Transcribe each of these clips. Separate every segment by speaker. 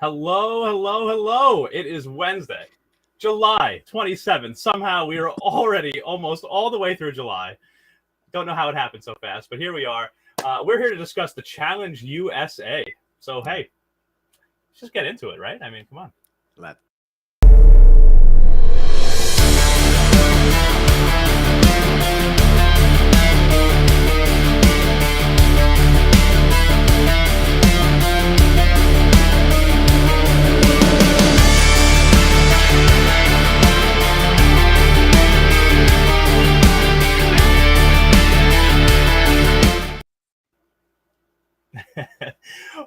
Speaker 1: Hello, hello, hello. It is Wednesday, July 27th. Somehow we are already almost all the way through July. Don't know how it happened so fast, but here we are. We're here to discuss the Challenge USA. So, hey, let's just get into it, right? I mean, come on.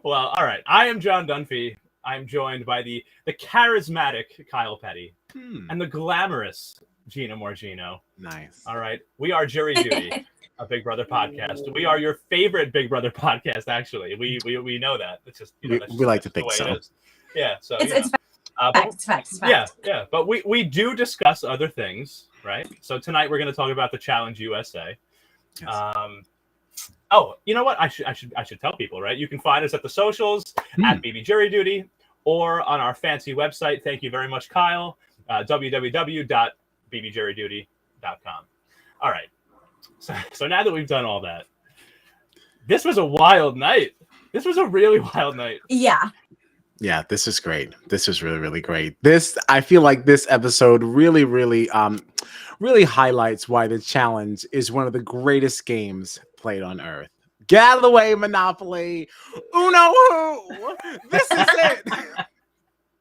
Speaker 1: Well, all right. I am John Dunphy. I'm joined by the charismatic Kyle Petty and the glamorous Gina Morgino.
Speaker 2: Nice.
Speaker 1: All right. We are Jury Duty, a Big Brother podcast. We are your favorite Big Brother podcast, actually. We know that. It's just,
Speaker 2: we like to think so.
Speaker 1: Yeah. So
Speaker 3: it's facts.
Speaker 1: Yeah. But we do discuss other things, right? So tonight we're going to talk about the Challenge USA. Yes. Oh, you know what? I should tell people, right? You can find us at the socials at BB Jury Duty or on our fancy website. Thank you very much, Kyle. www.bbjuryduty.com. All right. So now that we've done all that, this was a wild night. This was a really wild night.
Speaker 3: Yeah.
Speaker 2: Yeah, this is great. This was really, really great. I feel like this episode really highlights why the challenge is one of the greatest games played on Earth. Get out of the way, Monopoly. Uno who? This is it.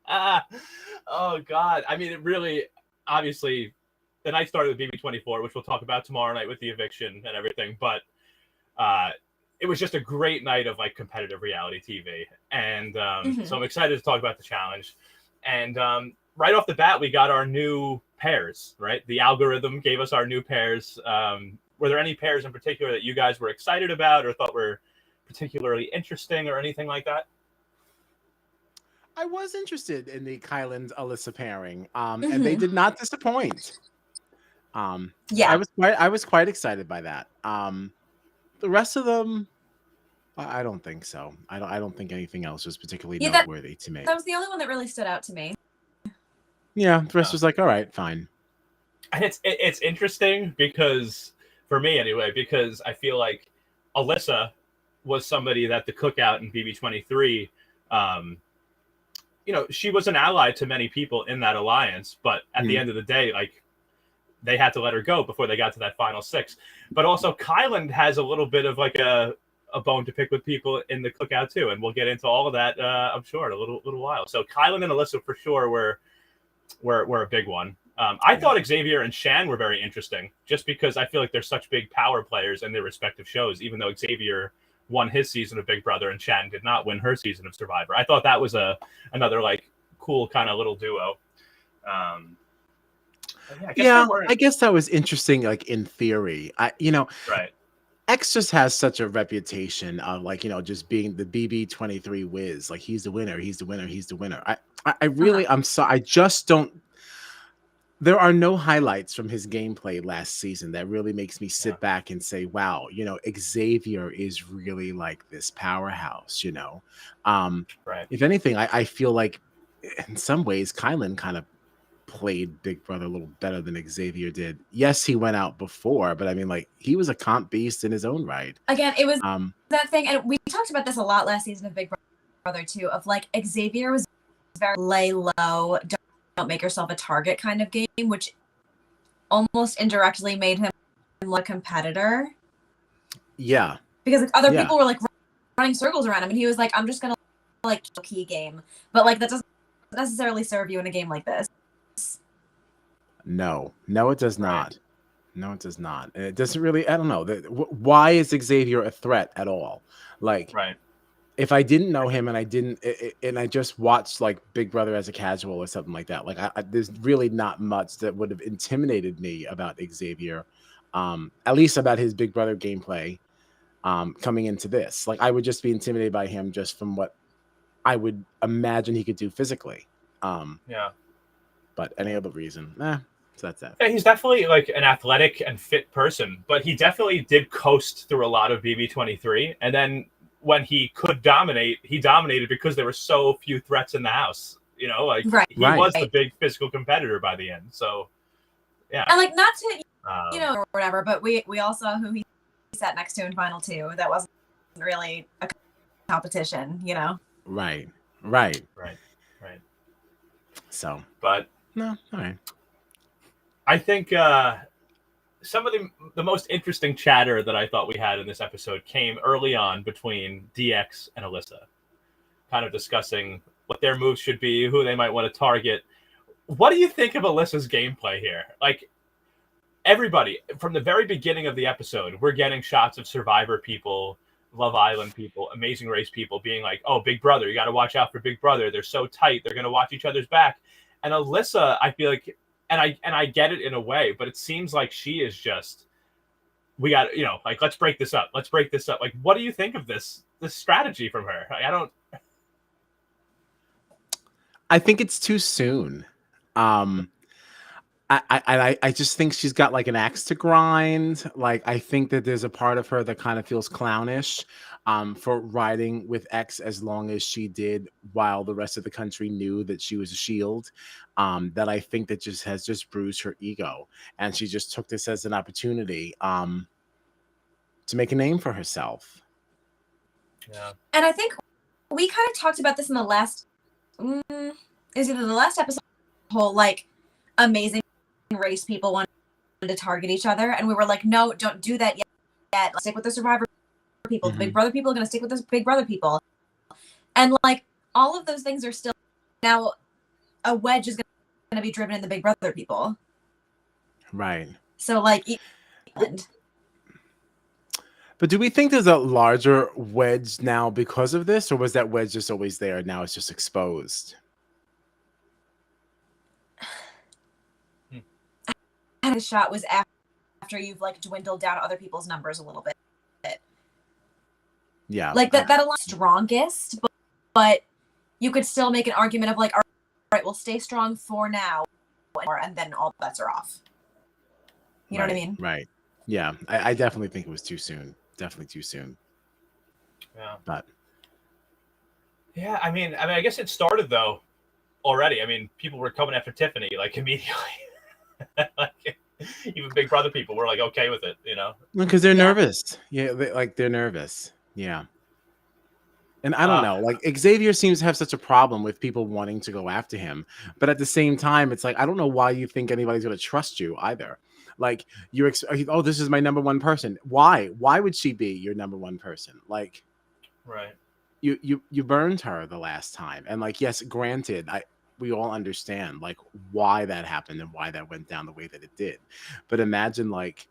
Speaker 1: Oh, God. I mean, it really, obviously, the night started with BB24, which we'll talk about tomorrow night with the eviction and everything. But it was just a great night of like competitive reality TV. And so I'm excited to talk about the challenge. And right off the bat, we got our new pairs, right? The algorithm gave us our new pairs. Were there any pairs in particular that you guys were excited about or thought were particularly interesting or anything like that?
Speaker 2: I was interested in the Kylan Alyssa pairing, and they did not disappoint.
Speaker 3: Yeah,
Speaker 2: I was quite excited by that. The rest of them, I don't think so. I don't think anything else was particularly noteworthy to me.
Speaker 3: That was the only one that really stood out to me.
Speaker 2: Yeah, the rest was like, all right, fine.
Speaker 1: And it's interesting because, for me anyway, because I feel like Alyssa was somebody that the cookout in BB23, she was an ally to many people in that alliance, but at the end of the day, like, they had to let her go before they got to that final six. But also Kylan has a little bit of like a bone to pick with people in the cookout too. And we'll get into all of that, I'm sure, in a little while. So Kylan and Alyssa for sure were a big one. I thought Xavier and Shan were very interesting just because I feel like they're such big power players in their respective shows, even though Xavier won his season of Big Brother and Shan did not win her season of Survivor. I thought that was another like cool kind of little duo.
Speaker 2: I guess that was interesting, like in theory.
Speaker 1: Right.
Speaker 2: X just has such a reputation of like, just being the BB23 whiz. Like he's the winner. I just don't. There are no highlights from his gameplay last season that really makes me sit back and say, wow, Xavier is really like this powerhouse,
Speaker 1: Right.
Speaker 2: If anything, I feel like in some ways Kylan kind of played Big Brother a little better than Xavier did. Yes, he went out before, but I mean, like, he was a comp beast in his own right.
Speaker 3: Again, it was that thing, and we talked about this a lot last season of Big Brother too, of like Xavier was very lay low, don't make yourself a target kind of game, which almost indirectly made him a competitor.
Speaker 2: Yeah.
Speaker 3: Because like, other people were like running circles around him, and he was like, I'm just gonna like key game. But like that doesn't necessarily serve you in a game like this.
Speaker 2: No, it does not. No, it does not. And it doesn't really, I don't know. Why is Xavier a threat at all? Like,
Speaker 1: right.
Speaker 2: If I didn't know him and I just watched like Big Brother as a casual or something like that, like there's really not much that would have intimidated me about Xavier, at least about his Big Brother gameplay coming into this. Like I would just be intimidated by him just from what I would imagine he could do physically.
Speaker 1: Yeah.
Speaker 2: But any other reason, so that's that.
Speaker 1: Yeah, he's definitely like an athletic and fit person, but he definitely did coast through a lot of BB23. And then when he could dominate, he dominated because there were so few threats in the house. You know, like he
Speaker 2: Right.
Speaker 1: was the big physical competitor by the end. So, yeah.
Speaker 3: And like, not to,
Speaker 1: Um,
Speaker 3: or whatever, but we all saw who he sat next to in final two. That wasn't really a competition, you know?
Speaker 2: Right.
Speaker 1: right.
Speaker 2: So,
Speaker 1: But
Speaker 2: no, all right.
Speaker 1: I think some of the most interesting chatter that I thought we had in this episode came early on between DX and Alyssa, kind of discussing what their moves should be, who they might want to target. What do you think of Alyssa's gameplay here? Like, everybody, from the very beginning of the episode, we're getting shots of Survivor people, Love Island people, Amazing Race people being like, oh, Big Brother, you got to watch out for Big Brother. They're so tight. They're going to watch each other's back. And Alyssa, I feel like, and I get it in a way, but it seems like she is just, we got, like, let's break this up. Let's break this up. Like, what do you think of this strategy from her?
Speaker 2: I think it's too soon. I just think she's got like an axe to grind. Like, I think that there's a part of her that kind of feels clownish for riding with X as long as she did while the rest of the country knew that she was a shield. That I think that just has bruised her ego. And she just took this as an opportunity to make a name for herself.
Speaker 1: Yeah.
Speaker 3: And I think we kind of talked about this in the last, is either the last episode, whole like Amazing Race people wanted to target each other, and we were like, no, don't do that yet. Let's stick with the Survivor people. The Big Brother people are going to stick with the Big Brother people, and like all of those things are still now. A wedge is going to be driven in the Big Brother people,
Speaker 2: right?
Speaker 3: So like,
Speaker 2: but do we think there's a larger wedge now because of this, or was that wedge just always there? Now it's just exposed.
Speaker 3: The shot was after you've like dwindled down other people's numbers a little bit.
Speaker 2: Yeah,
Speaker 3: like that aligns strongest, but you could still make an argument of like, all right, we'll stay strong for now, and then all bets are off. You know what I mean?
Speaker 2: Right. Yeah, I definitely think it was too soon. Definitely too soon.
Speaker 1: Yeah.
Speaker 2: But
Speaker 1: yeah, I mean, I guess it started though already. I mean, people were coming after Tiffany like immediately. Like, even Big Brother people were like okay with it,
Speaker 2: because they're nervous. Yeah, they're nervous. Yeah. And I don't know, like Xavier seems to have such a problem with people wanting to go after him, but at the same time, it's like I don't know why you think anybody's going to trust you either. Like oh, this is my number one person. Why? Why would she be your number one person? Like,
Speaker 1: right?
Speaker 2: You burned her the last time, and like, yes, granted, we all understand like why that happened and why that went down the way that it did. But imagine like,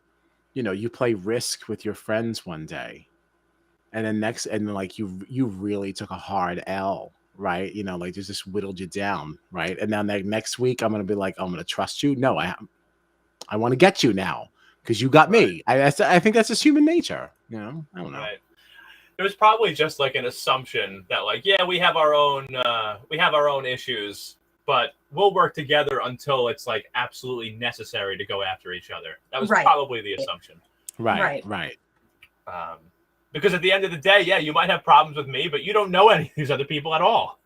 Speaker 2: you play Risk with your friends one day, and then like you really took a hard L, right? Like just whittled you down, right? And now next week I'm gonna be like, I'm gonna trust you. No, I want to get you now because you got me. I think that's just human nature. I don't know.
Speaker 1: Right. It was probably just like an assumption that like, yeah, we have our own issues, but we'll work together until it's like absolutely necessary to go after each other. That was probably the assumption.
Speaker 2: Right.
Speaker 1: Because at the end of the day, yeah, you might have problems with me, but you don't know any of these other people at all.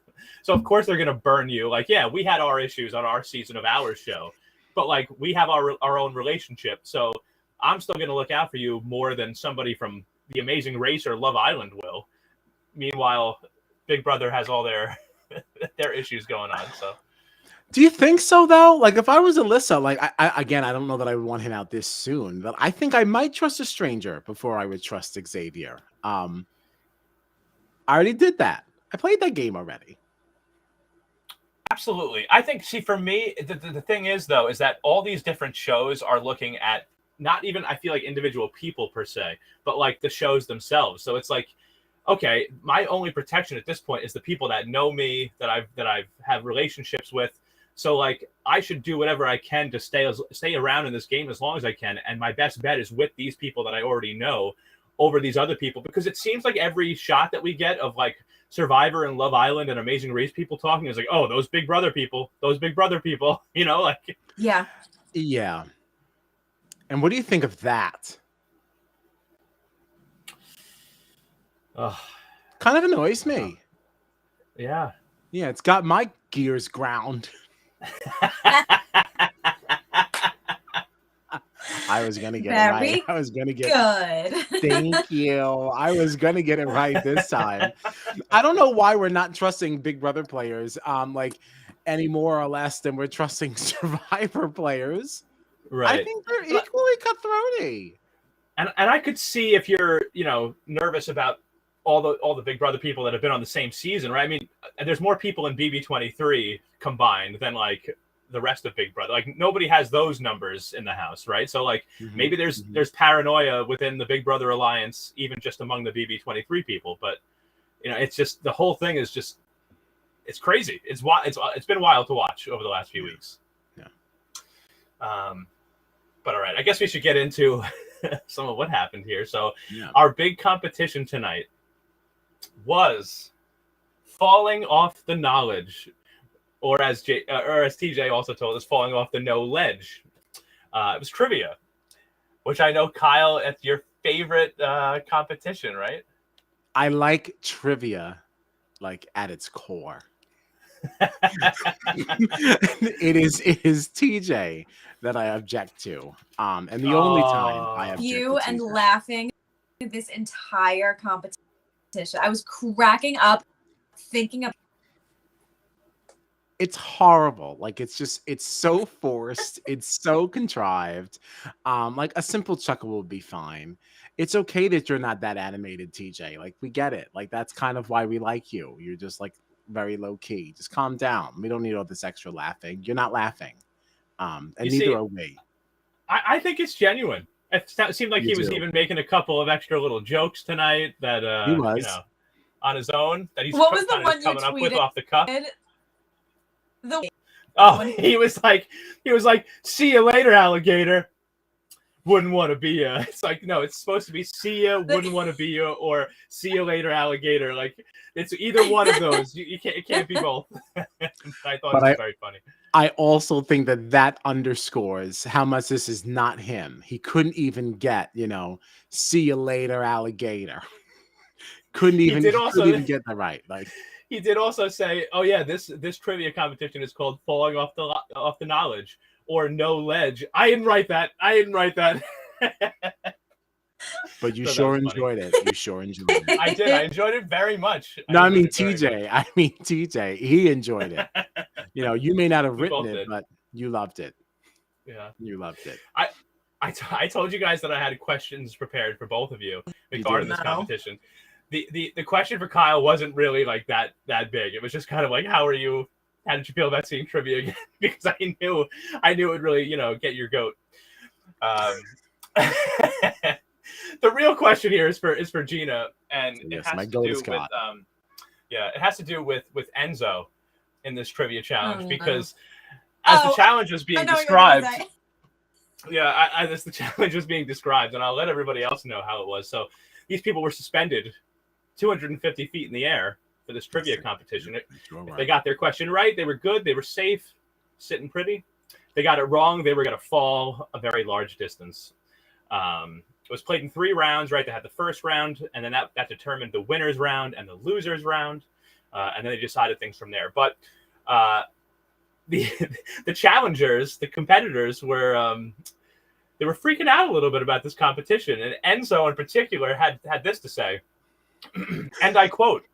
Speaker 1: So of course they're gonna burn you. Like, yeah, we had our issues on our season of our show, but like we have our own relationship. So I'm still gonna look out for you more than somebody from The Amazing Race or Love Island will. Meanwhile, Big Brother has all their issues going on. So,
Speaker 2: do you think so though? Like, if I was Alyssa, like, I don't know that I would want him out this soon, but I think I might trust a stranger before I would trust Xavier. I already did that. I played that game already.
Speaker 1: Absolutely. I think. See, for me, the thing is though, is that all these different shows are looking at not even, I feel like, individual people per se, but like the shows themselves. So it's like, okay, my only protection at this point is the people that know me, that I've have relationships with. So like I should do whatever I can to stay around in this game as long as I can. And my best bet is with these people that I already know, over these other people, because it seems like every shot that we get of like Survivor and Love Island and Amazing Race people talking is like, oh, those Big Brother people, you know, like.
Speaker 3: Yeah.
Speaker 2: Yeah. And what do you think of that? Kind of annoys me.
Speaker 1: Yeah.
Speaker 2: Yeah, it's got my gears ground. I was gonna get it right. I was gonna get
Speaker 3: good.
Speaker 2: Thank you. I was gonna get it right this time. I don't know why we're not trusting Big Brother players, like any more or less than we're trusting Survivor players.
Speaker 1: Right.
Speaker 2: I think they're equally cutthroaty.
Speaker 1: And I could see if you're, you know, nervous about all the Big Brother people that have been on the same season, right? I mean, there's more people in BB23 combined than like the rest of Big Brother. Like nobody has those numbers in the house, right? So like maybe there's paranoia within the Big Brother alliance, even just among the BB23 people. But you know, it's just the whole thing is just it's crazy. It's been wild to watch over the last few weeks.
Speaker 2: Yeah.
Speaker 1: But all right, I guess we should get into some of what happened here. So our big competition tonight was falling off the knowledge, or as TJ also told us, falling off the no ledge. It was trivia, which I know, Kyle, it's your favorite competition, right?
Speaker 2: I like trivia, like at its core. it is TJ that I object to. And the only time I object
Speaker 3: you
Speaker 2: to
Speaker 3: and
Speaker 2: TJ.
Speaker 3: Laughing this entire competition. I was cracking up thinking of.
Speaker 2: It's horrible. Like it's so forced. It's so contrived. Like a simple chuckle will be fine. It's okay that you're not that animated, TJ. Like we get it. Like that's kind of why we like you. You're just like very low key. Just calm down. We don't need all this extra laughing. You're not laughing. And neither are we.
Speaker 1: I think it's genuine. It seemed like he was even making a couple of extra little jokes tonight that
Speaker 2: he was,
Speaker 1: you know, on his own that he's
Speaker 3: what was the one you
Speaker 1: coming up with off the cuff. He was like, see you later, alligator. Wouldn't want to be you. It's like, no, it's supposed to be see ya, wouldn't want to be you, or see you later, alligator. Like it's either one of those. It can't be both. I thought it was very funny.
Speaker 2: I also think that underscores how much this is not him. He couldn't even get, you know, see you later, alligator. couldn't even get that right. Like
Speaker 1: he did also say, "Oh yeah, this trivia competition is called Falling Off the Knowledge or No Ledge." I didn't write that.
Speaker 2: But you sure enjoyed it. You sure enjoyed it.
Speaker 1: I did. I enjoyed it very much.
Speaker 2: No, I mean TJ. He enjoyed it. You know, you may not have written it, but you loved it.
Speaker 1: Yeah,
Speaker 2: you loved it.
Speaker 1: I told you guys that I had questions prepared for both of you regarding this competition. The question for Kyle wasn't really like that big. It was just kind of like, how did you feel about seeing trivia again? Because I knew it would really, you know, get your goat. The real question here is for Gina, and it has to do with it has to do with Enzo in this trivia challenge, because as the challenge was being described, as the challenge was being described, and I'll let everybody else know how it was. So these people were suspended 250 feet in the air for this trivia competition. If they got their question right, they were good, they were safe, sitting pretty. If they got it wrong, they were going to fall a very large distance. It was played in 3 rounds, right? They had the first round, and then that determined the winner's round and the loser's round, and then they decided things from there. But the challengers, the competitors, were they were freaking out a little bit about this competition, and Enzo in particular had this to say, and I quote,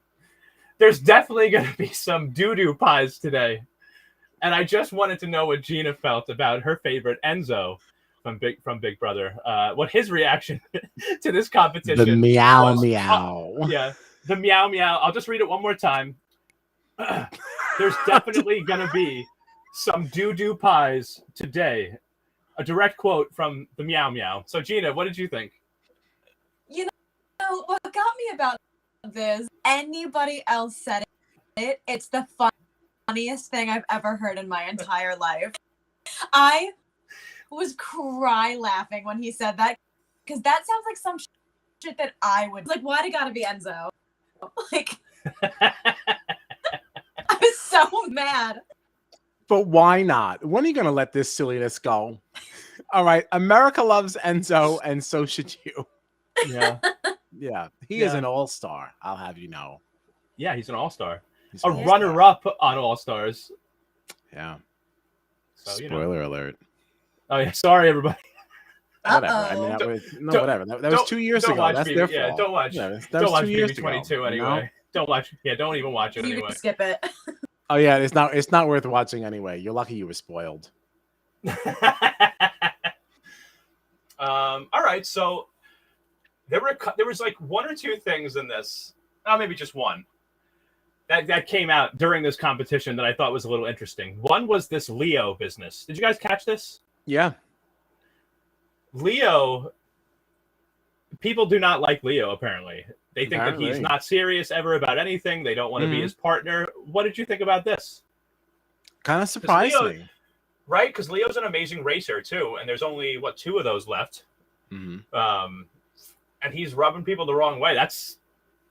Speaker 1: "There's definitely going to be some doo-doo pies today," and I just wanted to know what Gina felt about her favorite Enzo from Big Brother, what his reaction to this competition.
Speaker 2: The meow meow.
Speaker 1: The meow meow. I'll just read it one more time. There's definitely gonna be some doo-doo pies today. A direct quote from the meow meow. So Gina, what did you think?
Speaker 3: You know what got me about this? Anybody else said it? It's the funniest thing I've ever heard in my entire life. I was cry laughing when he said that, because that sounds like some shit that I would like. Why'd it gotta be Enzo? Like, I was so mad.
Speaker 2: But why not? When are you going to let this silliness go? All right. America loves Enzo, and so should you.
Speaker 1: Yeah.
Speaker 2: Yeah. He is an all-star, I'll have you know.
Speaker 1: Yeah, he's an all-star.
Speaker 2: He's
Speaker 1: A
Speaker 2: an all-star.
Speaker 1: runner-up on All-Stars.
Speaker 2: Yeah.
Speaker 1: So,
Speaker 2: Spoiler alert.
Speaker 1: Oh, yeah. Sorry, everybody.
Speaker 2: Whatever. I mean, whatever. That was 2 years ago. That's their fault.
Speaker 1: Yeah, don't watch.
Speaker 2: Yeah,
Speaker 1: Don't watch
Speaker 2: 2 years
Speaker 1: BB22
Speaker 2: ago.
Speaker 1: anyway.
Speaker 2: No?
Speaker 1: Don't watch. Yeah, don't even watch it
Speaker 3: You
Speaker 1: anyway.
Speaker 3: can skip it.
Speaker 2: Oh yeah, it's not worth watching anyway. You're lucky you were spoiled.
Speaker 1: All right, so there was like one or two things in this, maybe just one, that came out during this competition that I thought was a little interesting. One was this Leo business. Did you guys catch this?
Speaker 2: Yeah.
Speaker 1: Leo, people do not like Leo, apparently. They think that he's not serious ever about anything. They don't want to be his partner. What did you think about this?
Speaker 2: Kind of surprised me.
Speaker 1: Right? Because Leo's an amazing racer, too. And there's only, 2 of those left.
Speaker 2: Mm-hmm.
Speaker 1: And he's rubbing people the wrong way. That's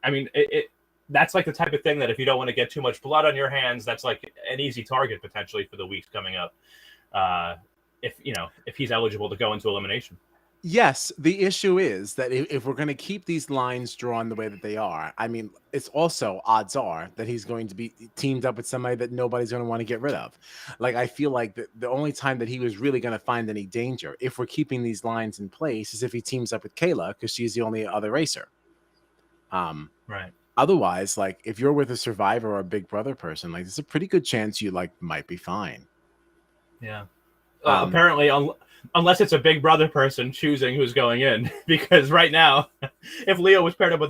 Speaker 1: like the type of thing that if you don't want to get too much blood on your hands, that's like an easy target potentially for the weeks coming up. If he's eligible to go into elimination.
Speaker 2: Yes, the issue is that if we're going to keep these lines drawn the way that they are, I mean, it's also odds are that he's going to be teamed up with somebody that nobody's going to want to get rid of. Like, I feel like the only time that he was really going to find any danger, if we're keeping these lines in place, is if he teams up with Kayla, because she's the only other racer.
Speaker 1: Right.
Speaker 2: Otherwise, like, if you're with a Survivor or a Big Brother person, like, there's a pretty good chance you might be fine.
Speaker 1: Yeah. Apparently, unless it's a Big Brother person choosing who's going in, because right now, if Leo was paired up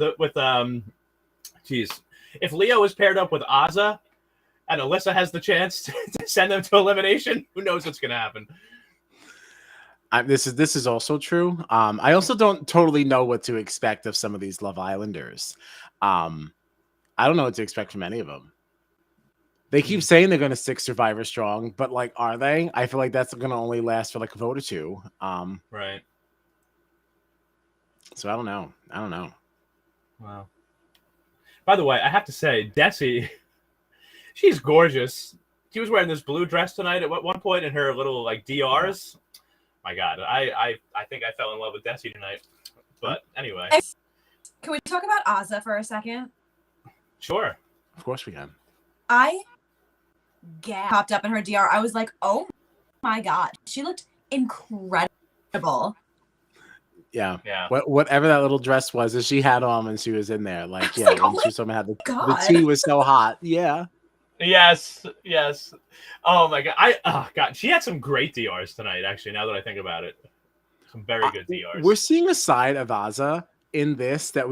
Speaker 1: if Leo was paired up with Azza, and Alyssa has the chance to send them to elimination, who knows what's going to happen?
Speaker 2: This is also true. I also don't totally know what to expect of some of these Love Islanders. I don't know what to expect from any of them. They keep saying they're going to stick Survivor strong, but like, are they? I feel like that's going to only last for like a vote or two.
Speaker 1: Right.
Speaker 2: So I don't know.
Speaker 1: Wow. By the way, I have to say, Desi, she's gorgeous. She was wearing this blue dress tonight at one point in her little like DRs. My God, I think I fell in love with Desi tonight. But anyway.
Speaker 3: Can we talk about Azza for a second?
Speaker 1: Sure.
Speaker 2: Of course we can.
Speaker 3: Popped up in her DR. I was like, oh my God. She looked incredible.
Speaker 2: Yeah. Whatever that little dress was that she had on when she was in there. Like, yeah, when she somehow had the tea was so hot. Yeah.
Speaker 1: Yes. Oh my God. She had some great DRs tonight, actually, now that I think about it. Some very good DRs.
Speaker 2: We're seeing a side of Azza in this that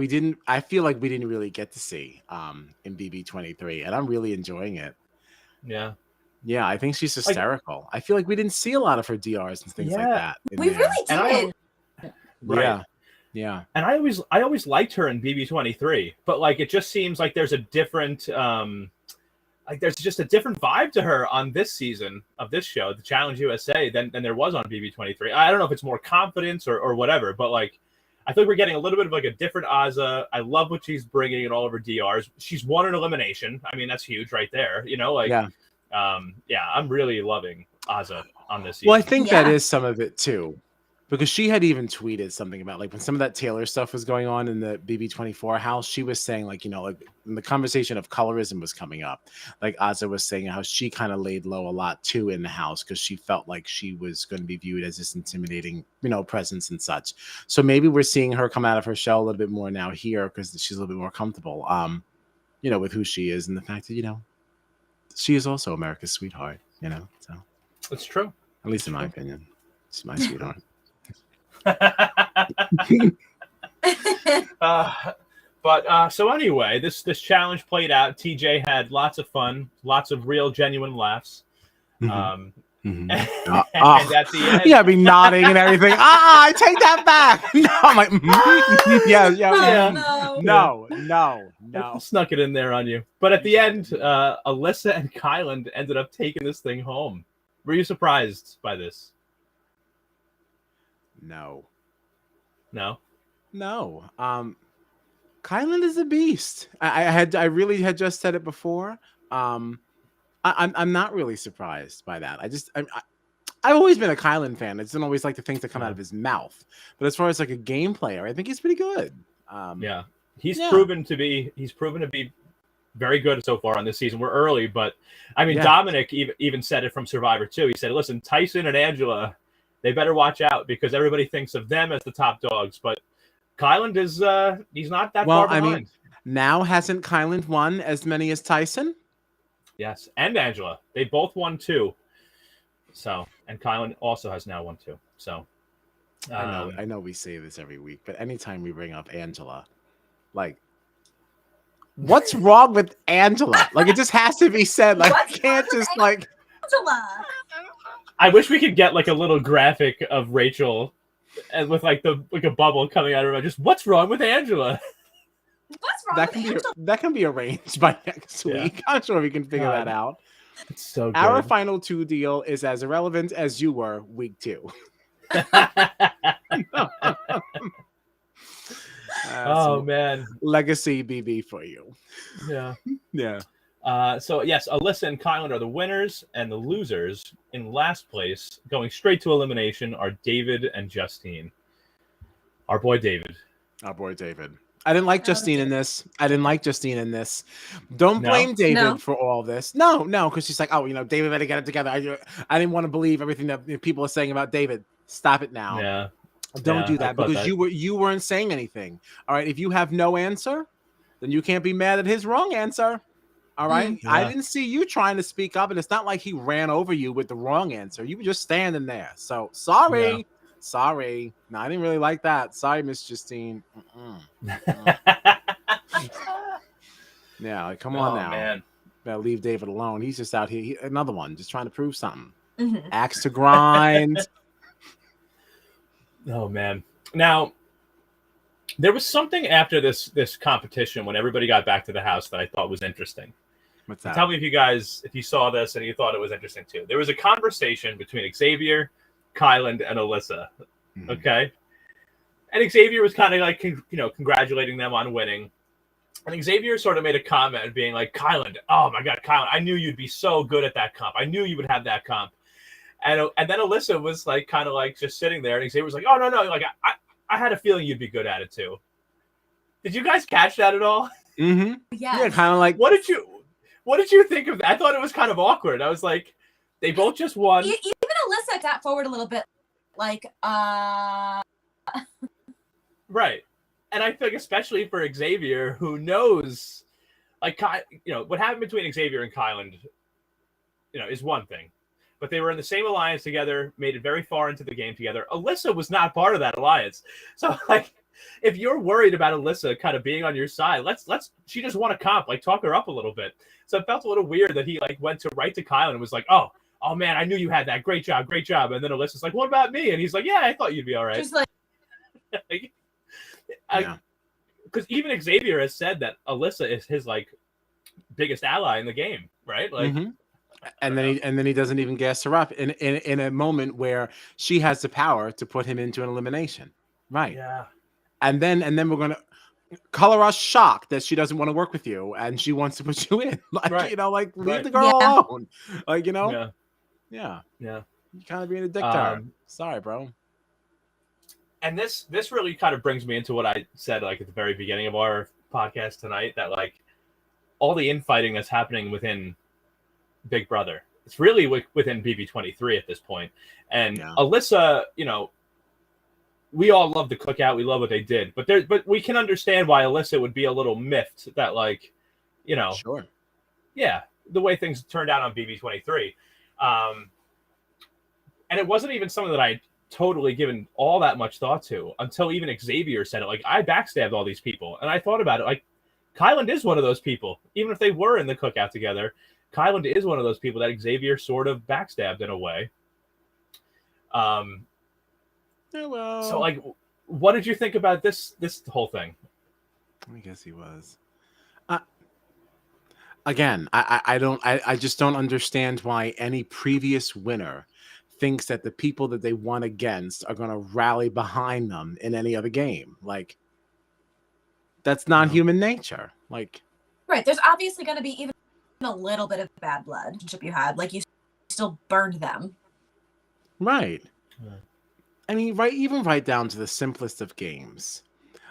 Speaker 2: I feel like we didn't really get to see in BB23, and I'm really enjoying it. Yeah, I think she's hysterical. I feel like we didn't see a lot of her DRs and things like that.
Speaker 3: We really did.
Speaker 1: Right.
Speaker 2: Yeah.
Speaker 1: And I always liked her in BB23, but like it just seems like there's a different there's just a different vibe to her on this season of this show, the Challenge USA, than there was on BB23. I don't know if it's more confidence or whatever, but like I think we're getting a little bit of like a different Azza. I love what she's bringing in all of her DRs. She's won an elimination. I mean, that's huge right there. I'm really loving Azza on this season.
Speaker 2: Well, I think that is some of it too, because she had even tweeted something about like when some of that Taylor stuff was going on in the BB24 house, she was saying like, like when the conversation of colorism was coming up, like Azza was saying how she kind of laid low a lot too in the house because she felt like she was going to be viewed as this intimidating, presence and such. So maybe we're seeing her come out of her shell a little bit more now here because she's a little bit more comfortable, with who she is and the fact that, she is also America's sweetheart, so.
Speaker 1: It's true.
Speaker 2: At least in my opinion. She's my sweetheart.
Speaker 1: So anyway, this challenge played out. TJ had lots of fun, lots of real genuine laughs. And at the end,
Speaker 2: yeah, be nodding and everything. I take that back. No, I'm like, no.
Speaker 1: Snuck it in there on you. But at the end, Alyssa and Kyland ended up taking this thing home. Were you surprised by this?
Speaker 2: No. No. Kylan is a beast. I really had just said it before. Um, I'm not really surprised by that. I've always been a Kylan fan. I just don't always like the things that come out
Speaker 1: Yeah.
Speaker 2: of his mouth. But as far as like a game player, I think he's pretty good.
Speaker 1: Yeah. He's
Speaker 2: Yeah.
Speaker 1: proven to be very good so far on this season. We're early, but I mean,
Speaker 2: Yeah.
Speaker 1: Dominic even said it from Survivor too. He said, "Listen, Tyson and Angela, they better watch out because everybody thinks of them as the top dogs, but Kylan is he's not that
Speaker 2: Well,
Speaker 1: far
Speaker 2: I
Speaker 1: behind."
Speaker 2: mean, now hasn't Kylan won as many as Tyson?
Speaker 1: Yes, and Angela, they both won 2. So, and Kylan also has now won 2. So,
Speaker 2: I know we say this every week, but anytime we bring up Angela, like, what's wrong with Angela? Like, it just has to be said. Like,
Speaker 3: What's
Speaker 2: I can't
Speaker 3: wrong with
Speaker 2: just like.
Speaker 3: Angela.
Speaker 1: I wish we could get like a little graphic of Rachel, and with like a bubble coming out of her mouth. Just what's wrong with Angela?
Speaker 3: What's wrong
Speaker 2: That
Speaker 3: with
Speaker 2: can
Speaker 3: Angela?
Speaker 2: that can be arranged by next
Speaker 1: Yeah.
Speaker 2: week. I'm sure we can figure
Speaker 1: God.
Speaker 2: that out.
Speaker 1: It's so good.
Speaker 2: Our final 2 deal is as irrelevant as you were week 2.
Speaker 1: Oh
Speaker 2: Some
Speaker 1: man,
Speaker 2: legacy BB for you.
Speaker 1: yeah.
Speaker 2: Yeah.
Speaker 1: So yes, Alyssa and Kylan are the winners, and the losers in last place, going straight to elimination, are David and Justine. Our boy David.
Speaker 2: Our boy David. I didn't like
Speaker 3: Proud of
Speaker 2: Justine in
Speaker 3: David.
Speaker 2: this. I didn't like Justine in this. Don't
Speaker 1: No?
Speaker 2: blame David
Speaker 3: No.
Speaker 2: for all this. No, because she's like, oh, David better get it together. I didn't want to believe everything that people are saying about David. Stop it now.
Speaker 1: Yeah.
Speaker 2: Don't do
Speaker 1: I
Speaker 2: that
Speaker 1: thought
Speaker 2: because
Speaker 1: that.
Speaker 2: you weren't saying anything. All right. If you have no answer, then you can't be mad at his wrong answer. All right. I
Speaker 1: Yeah.
Speaker 2: didn't see you trying to speak up, and it's not like he ran over you with the wrong answer. You were just standing there. So sorry.
Speaker 1: Yeah.
Speaker 2: Sorry. No, I didn't really like that. Sorry, Miss Justine. Yeah, like, come on
Speaker 1: Oh
Speaker 2: now.
Speaker 1: man.
Speaker 2: Better leave David alone. He's just out here. Another one, just trying to prove something.
Speaker 3: Mhm.
Speaker 2: Axe to grind.
Speaker 1: Oh man. Now, there was something after this competition when everybody got back to the house that I thought was interesting.
Speaker 2: What's that?
Speaker 1: Tell me if you saw this and you thought it was interesting too. There was a conversation between Xavier, Kylan, and Alyssa.
Speaker 2: Mhm.
Speaker 1: Okay. And Xavier was kind of like, congratulating them on winning. And Xavier sort of made a comment being like, Kylan, oh my God, Kylan, I knew you'd be so good at that comp. I knew you would have that comp. And then Alyssa was like, kind of like just sitting there. And Xavier was like, oh, no. Like, I had a feeling you'd be good at it too. Did you guys catch that at all?
Speaker 2: Mm-hmm.
Speaker 3: Yes.
Speaker 2: Yeah, kind of like.
Speaker 1: What did you think of that? I thought it was kind of awkward. I was like, they both just won.
Speaker 3: Even Alyssa got forward a little bit, like,
Speaker 1: Right. And I think especially for Xavier, who knows, like, what happened between Xavier and Kylan, is one thing. But they were in the same alliance together, made it very far into the game together. Alyssa was not part of that alliance. So, like, if you're worried about Alyssa kind of being on your side, she just won a comp, like, talk her up a little bit. So it felt a little weird that he, like, went to right to Kylan and was like, oh man, I knew you had that. Great job. And then Alyssa's like, what about me? And he's like, yeah, I thought you'd be all right.
Speaker 3: just like,
Speaker 2: Yeah.
Speaker 1: Because even Xavier has said that Alyssa is his like biggest ally in the game, right? Like,
Speaker 2: Mhm. And then he doesn't even gas her up in a moment where she has the power to put him into an elimination, right?
Speaker 1: yeah,
Speaker 2: And then we're gonna color us shocked that she doesn't want to work with you and she wants to put you in, like,
Speaker 1: Right.
Speaker 2: like leave
Speaker 1: Right.
Speaker 2: the girl
Speaker 3: Yeah.
Speaker 2: alone, like,
Speaker 1: yeah.
Speaker 2: yeah,
Speaker 1: Yeah.
Speaker 2: you kind of being a dick to her.
Speaker 1: Um,
Speaker 2: Sorry, bro.
Speaker 1: And this really kind of brings me into what I said like at the very beginning of our podcast tonight, that like all the infighting that's happening within Big Brother, it's really within BB23 at this point. And
Speaker 2: Yeah.
Speaker 1: Alyssa, we all love the cookout, we love what they did, but we can understand why Alyssa would be a little miffed that, like,
Speaker 2: Sure.
Speaker 1: yeah, the way things turned out on BB23. And it wasn't even something that I totally given all that much thought to until even Xavier said it. Like, I backstabbed all these people. And I thought about it. Like, Kylan is one of those people. Even if they were in the cookout together, Kylan is one of those people that Xavier sort of backstabbed in a way.
Speaker 2: Yeah, well,
Speaker 1: So, like, what did you think about this whole thing?
Speaker 2: I guess he was. Again, I just don't understand why any previous winner thinks that the people that they won against are going to rally behind them in any other game. Like, that's not human nature. Like,
Speaker 3: right. There's obviously going to be even a little bit of bad blood relationship you had. Like, you still burned them.
Speaker 2: right.
Speaker 1: Yeah.
Speaker 2: I mean, even right down to the simplest of games.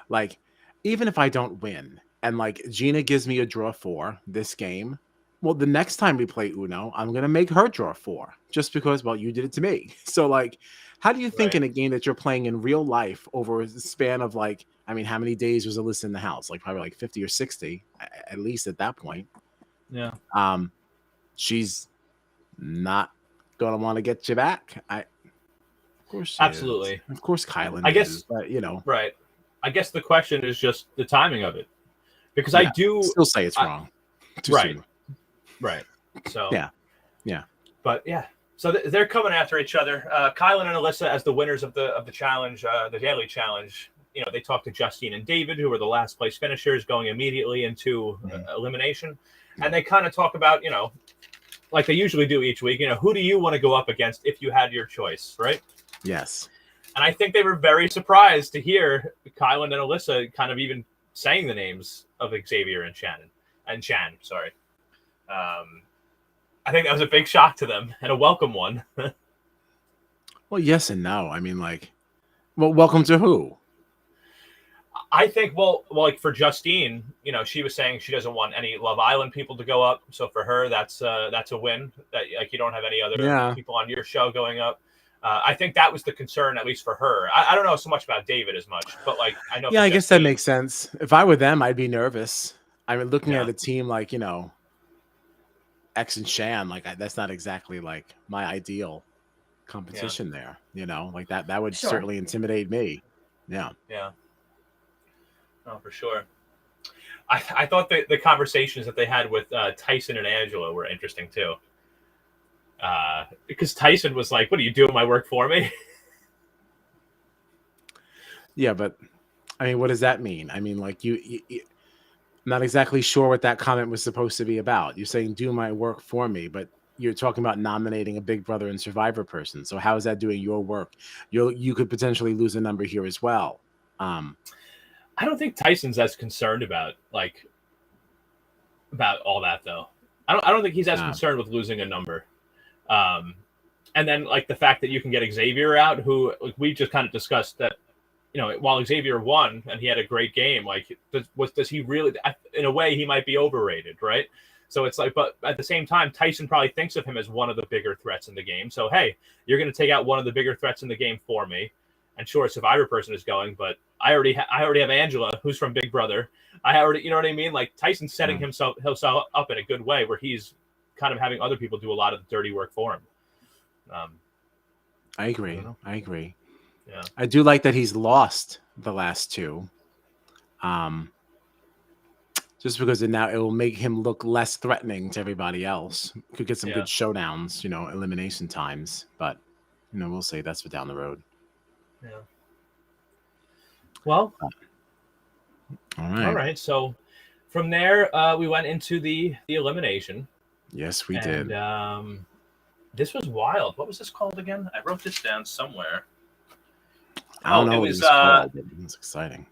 Speaker 2: Like, even if I don't win and like Gina gives me a draw 4 this game, well, the next time we play Uno, I'm going to make her draw 4 just because, well, you did it to me. So, like, how do you think in a game that you're playing in real life over a span of like, I mean, how many days was Alyssa in the house? Like, probably like 50 or 60, at least at that point.
Speaker 1: Yeah.
Speaker 2: She's not going to want to get you back. Of course she
Speaker 1: Absolutely.
Speaker 2: is. Of course Kylan
Speaker 1: I guess,
Speaker 2: is, but you know.
Speaker 1: Right. I guess the question is just the timing of it. Because I do
Speaker 2: still say it's wrong. Too
Speaker 1: right.
Speaker 2: soon.
Speaker 1: Right. So
Speaker 2: yeah.
Speaker 1: But yeah. So they're coming after each other. Kylan and Alyssa as the winners of the challenge, the daily challenge. You know, they talked to Justine and David, who were the last place finishers, going immediately into elimination. And they kind of talk about, you know, like they usually do each week, you know, who do you want to go up against if you had your choice, right?
Speaker 2: Yes.
Speaker 1: And I think they were very surprised to hear Kylan and Alyssa kind of even saying the names of Xavier and Shan, sorry. I think that was a big shock to them and a welcome one.
Speaker 2: Well, yes and no. I mean, like, well, welcome to who?
Speaker 1: I think, well, like for Justine, you know, she was saying she doesn't want any Love Island people to go up. So for her, that's a win. That like you don't have any other people on your show going up. I think that was the concern, at least for her. I don't know so much about David as much, but like I know.
Speaker 2: Yeah, I guess that makes sense. If I were them, I'd be nervous. I mean, looking at a team like, you know, X and Shan, like that's not exactly like my ideal competition there. You know, like that would certainly intimidate me. Yeah.
Speaker 1: Yeah. Oh, for sure. I thought the conversations that they had with Tyson and Angela were interesting too. Because Tyson was like, "What are you doing my work for me?"
Speaker 2: Yeah, but I mean, what does that mean? I mean, like you I'm not exactly sure what that comment was supposed to be about. You're saying do my work for me, but you're talking about nominating a Big Brother and Survivor person. So how is that doing your work? You could potentially lose a number here as well.
Speaker 1: I don't think Tyson's as concerned about all that though. I don't think he's as concerned with losing a number. And then like the fact that you can get Xavier out, who like, we just kind of discussed that, you know, while Xavier won and he had a great game, like does he really? In a way, he might be overrated, right? So it's like, but at the same time, Tyson probably thinks of him as one of the bigger threats in the game. So hey, you're going to take out one of the bigger threats in the game for me. And sure, Survivor person is going, but I already have Angela, who's from Big Brother. You know what I mean? Like Tyson's setting himself up in a good way, where he's kind of having other people do a lot of the dirty work for him.
Speaker 2: I agree.
Speaker 1: Yeah.
Speaker 2: I do like that he's lost the last two. Just because it will make him look less threatening to everybody else. Could get some good showdowns, you know, elimination times. But, you know, we'll say that's for down the road.
Speaker 1: Yeah. Well,
Speaker 2: all
Speaker 1: right. So from there, we went into the elimination.
Speaker 2: Yes, we did.
Speaker 1: This was wild. What was this called again? I wrote this down somewhere.
Speaker 2: I don't know what it was called, but it was exciting.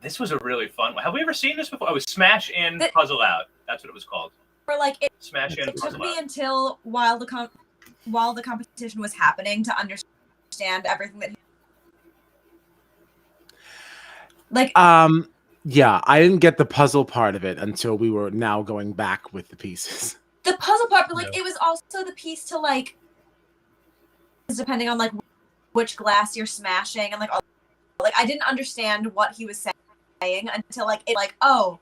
Speaker 1: This was a really fun one. Have we ever seen this before? It was Smash In, Puzzle Out. That's what it was called.
Speaker 3: For like
Speaker 1: Smash In,
Speaker 3: it
Speaker 1: Puzzle
Speaker 3: took me
Speaker 1: Out.
Speaker 3: until while the competition was happening to understand everything that
Speaker 2: yeah, I didn't get the puzzle part of it until we were now going back with the pieces.
Speaker 3: The puzzle part, but like it was also the piece to like, depending on like which glass you're smashing and like all, like I didn't understand what he was saying until like it like, oh,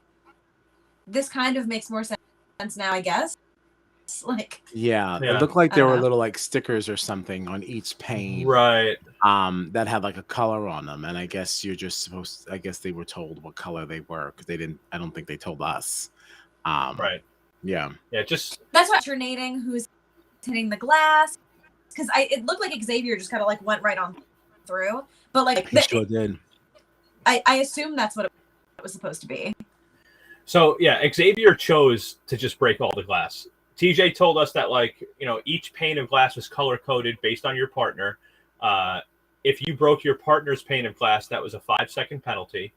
Speaker 3: this kind of makes more sense now, I guess. Like
Speaker 2: it looked like there were little like stickers or something on each pane,
Speaker 1: right?
Speaker 2: That had like a color on them, and I guess you're just supposed. I guess they were told what color they were because they didn't. I don't think they told us.
Speaker 1: Right.
Speaker 2: Yeah.
Speaker 1: Just
Speaker 3: that's why alternating who's hitting the glass, because it looked like Xavier just kind of like went right on through, but like
Speaker 2: he sure did.
Speaker 3: I assume that's what it was supposed to be.
Speaker 1: So yeah, Xavier chose to just break all the glass TJ told us that, like, each pane of glass was color coded based on your partner. If you broke your partner's pane of glass, that was a 5-second penalty.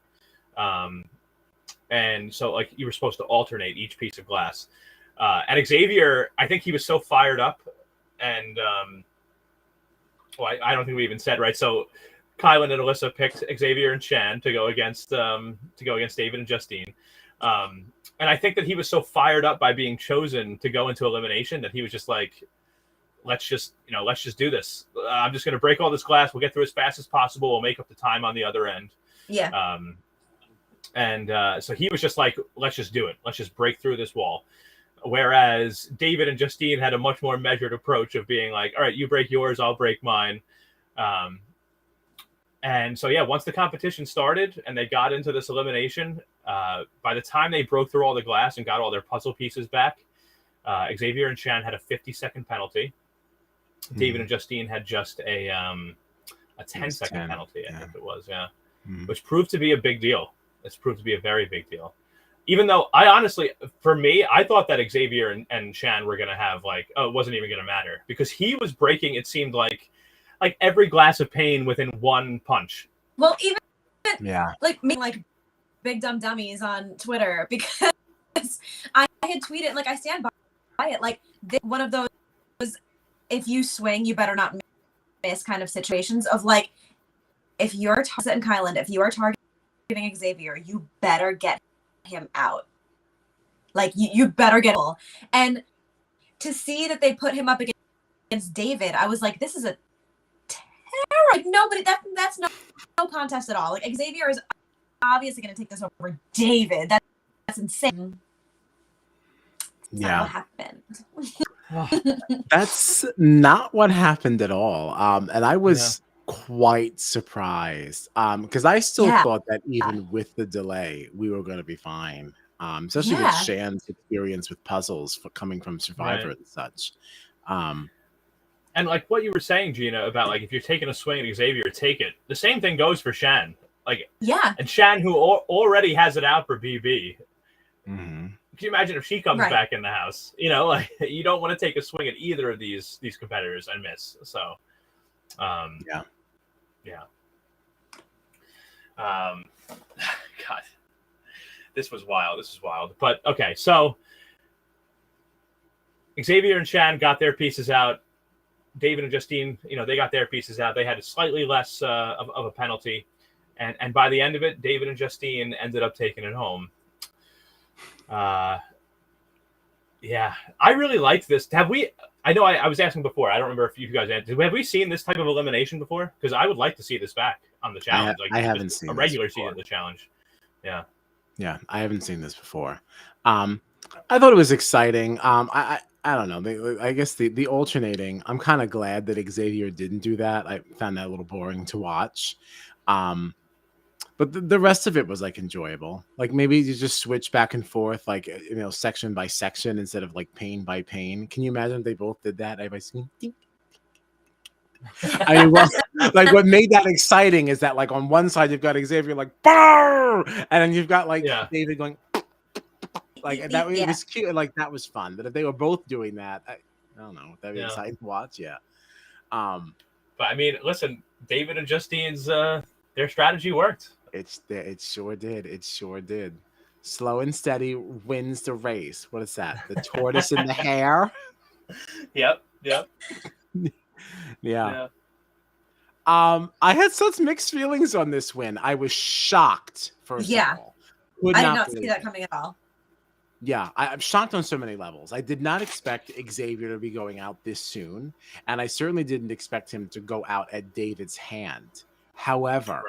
Speaker 1: And so, like, you were supposed to alternate each piece of glass. And Xavier, I think he was so fired up, and I don't think we even said, right. So Kylan and Alyssa picked Xavier and Shan to go against David and Justine. And I think that he was so fired up by being chosen to go into elimination that he was just like, let's just do this. I'm just going to break all this glass. We'll get through as fast as possible. We'll make up the time on the other end.
Speaker 3: Yeah.
Speaker 1: So he was just like, let's just do it. Let's just break through this wall. Whereas David and Justine had a much more measured approach of being like, all right, you break yours, I'll break mine. And so, yeah, once the competition started and they got into this elimination, by the time they broke through all the glass and got all their puzzle pieces back, Xavier and Shan had a 50-second penalty. David and Justine had just a 10-second penalty, I think it was, which proved to be a big deal. It's proved to be a very big deal. Even though I honestly, for me, I thought that Xavier and Shan were going to have, like, it wasn't even going to matter. Because he was breaking, it seemed like every glass of pain within one punch.
Speaker 3: Well, even like me, like Big Dumb Dummies on Twitter, because I had tweeted, like, I stand by it, like, one of those, if you swing, you better not miss kind of situations of, like, if you're and Kylan, if you are targeting Xavier, you better get him out. Like, you better get him. And to see that they put him up against David, I was like, this is a like, nobody, that's no contest at all. Like, Xavier is obviously going to take this over David. That's insane. That's not what happened.
Speaker 2: That's not what happened at all. And I was quite surprised because I still thought that even with the delay, we were going to be fine. Especially with Shan's experience with puzzles coming from Survivor and such.
Speaker 1: And like what you were saying, Gina, about like if you're taking a swing at Xavier, take it. The same thing goes for Shan. Like, and Shan, who already has it out for BB. Can you imagine if she comes back in the house? Like, you don't want to take a swing at either of these competitors and miss. So, God, this was wild. This is wild. But okay, so Xavier and Shan got their pieces out. David and Justine, they got their pieces out. They had a slightly less of a penalty. And by the end of it, David and Justine ended up taking it home. I really liked this. I know I was asking before. I don't remember if you guys answered. Have we seen this type of elimination before? Because I would like to see this back on the challenge.
Speaker 2: I haven't seen
Speaker 1: a regular season of the challenge. Yeah,
Speaker 2: I haven't seen this before. I thought it was exciting. I don't know. I guess the alternating. I'm kind of glad that Xavier didn't do that. I found that a little boring to watch. But the rest of it was like enjoyable. Like maybe you just switch back and forth, like section by section instead of like pane by pane. Can you imagine if they both did that? Everybody singing. I mean, well, like what made that exciting is that like on one side you've got Xavier like Barr! And then you've got like David going like that. It was cute. Like that was fun. But if they were both doing that, I don't know. That'd be exciting to watch. Yeah.
Speaker 1: But I mean, listen, David and Justine's their strategy worked.
Speaker 2: It sure did. It sure did. Slow and steady wins the race. What is that? The tortoise and the hare?
Speaker 1: Yep.
Speaker 2: Yeah. I had such mixed feelings on this win. I was shocked, first of all.
Speaker 3: I did not see that coming at all.
Speaker 2: Yeah, I'm shocked on so many levels. I did not expect Xavier to be going out this soon, and I certainly didn't expect him to go out at David's hand. However,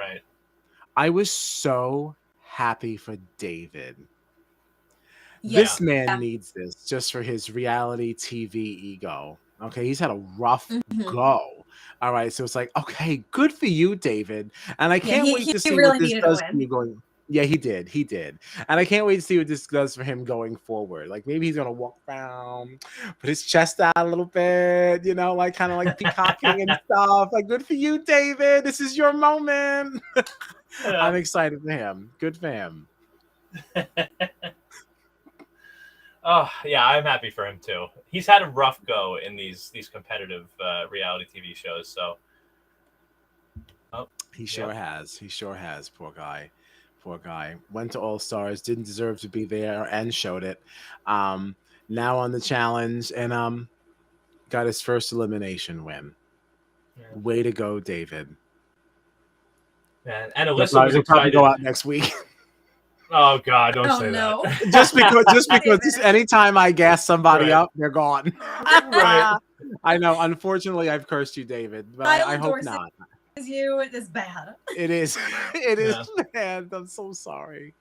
Speaker 2: I was so happy for David. This man needs this just for his reality TV ego. Okay, he's had a rough go. All right, so it's like, okay, good for you, David. And I can't wait to see what this does for you going. Yeah, he did. And I can't wait to see what this does for him going forward. Like maybe he's gonna walk around, put his chest out a little bit, like kind of like peacocking and stuff. Like, good for you, David. This is your moment. I'm excited for him. Good for him.
Speaker 1: Oh yeah, I'm happy for him too. He's had a rough go in these competitive reality TV shows. So, oh,
Speaker 2: He sure
Speaker 1: yep.
Speaker 2: has. He sure has. Poor guy. Poor guy. Went to All Stars, didn't deserve to be there, and showed it. Um, Now on the challenge, and got his first elimination win.
Speaker 1: Yeah.
Speaker 2: Way to go, David.
Speaker 1: And Alyssa
Speaker 2: He'll
Speaker 1: was
Speaker 2: probably go
Speaker 1: excited.
Speaker 2: out next week.
Speaker 1: Oh God, don't
Speaker 3: Oh
Speaker 1: say
Speaker 3: no.
Speaker 1: that.
Speaker 2: just anytime I gas somebody
Speaker 1: Right.
Speaker 2: up, they're gone.
Speaker 1: Right.
Speaker 2: I know. Unfortunately, I've cursed you, David, but I hope
Speaker 3: endorses
Speaker 2: not.
Speaker 3: you. It is bad.
Speaker 2: It is. It is
Speaker 1: Yeah.
Speaker 2: bad. I'm so sorry.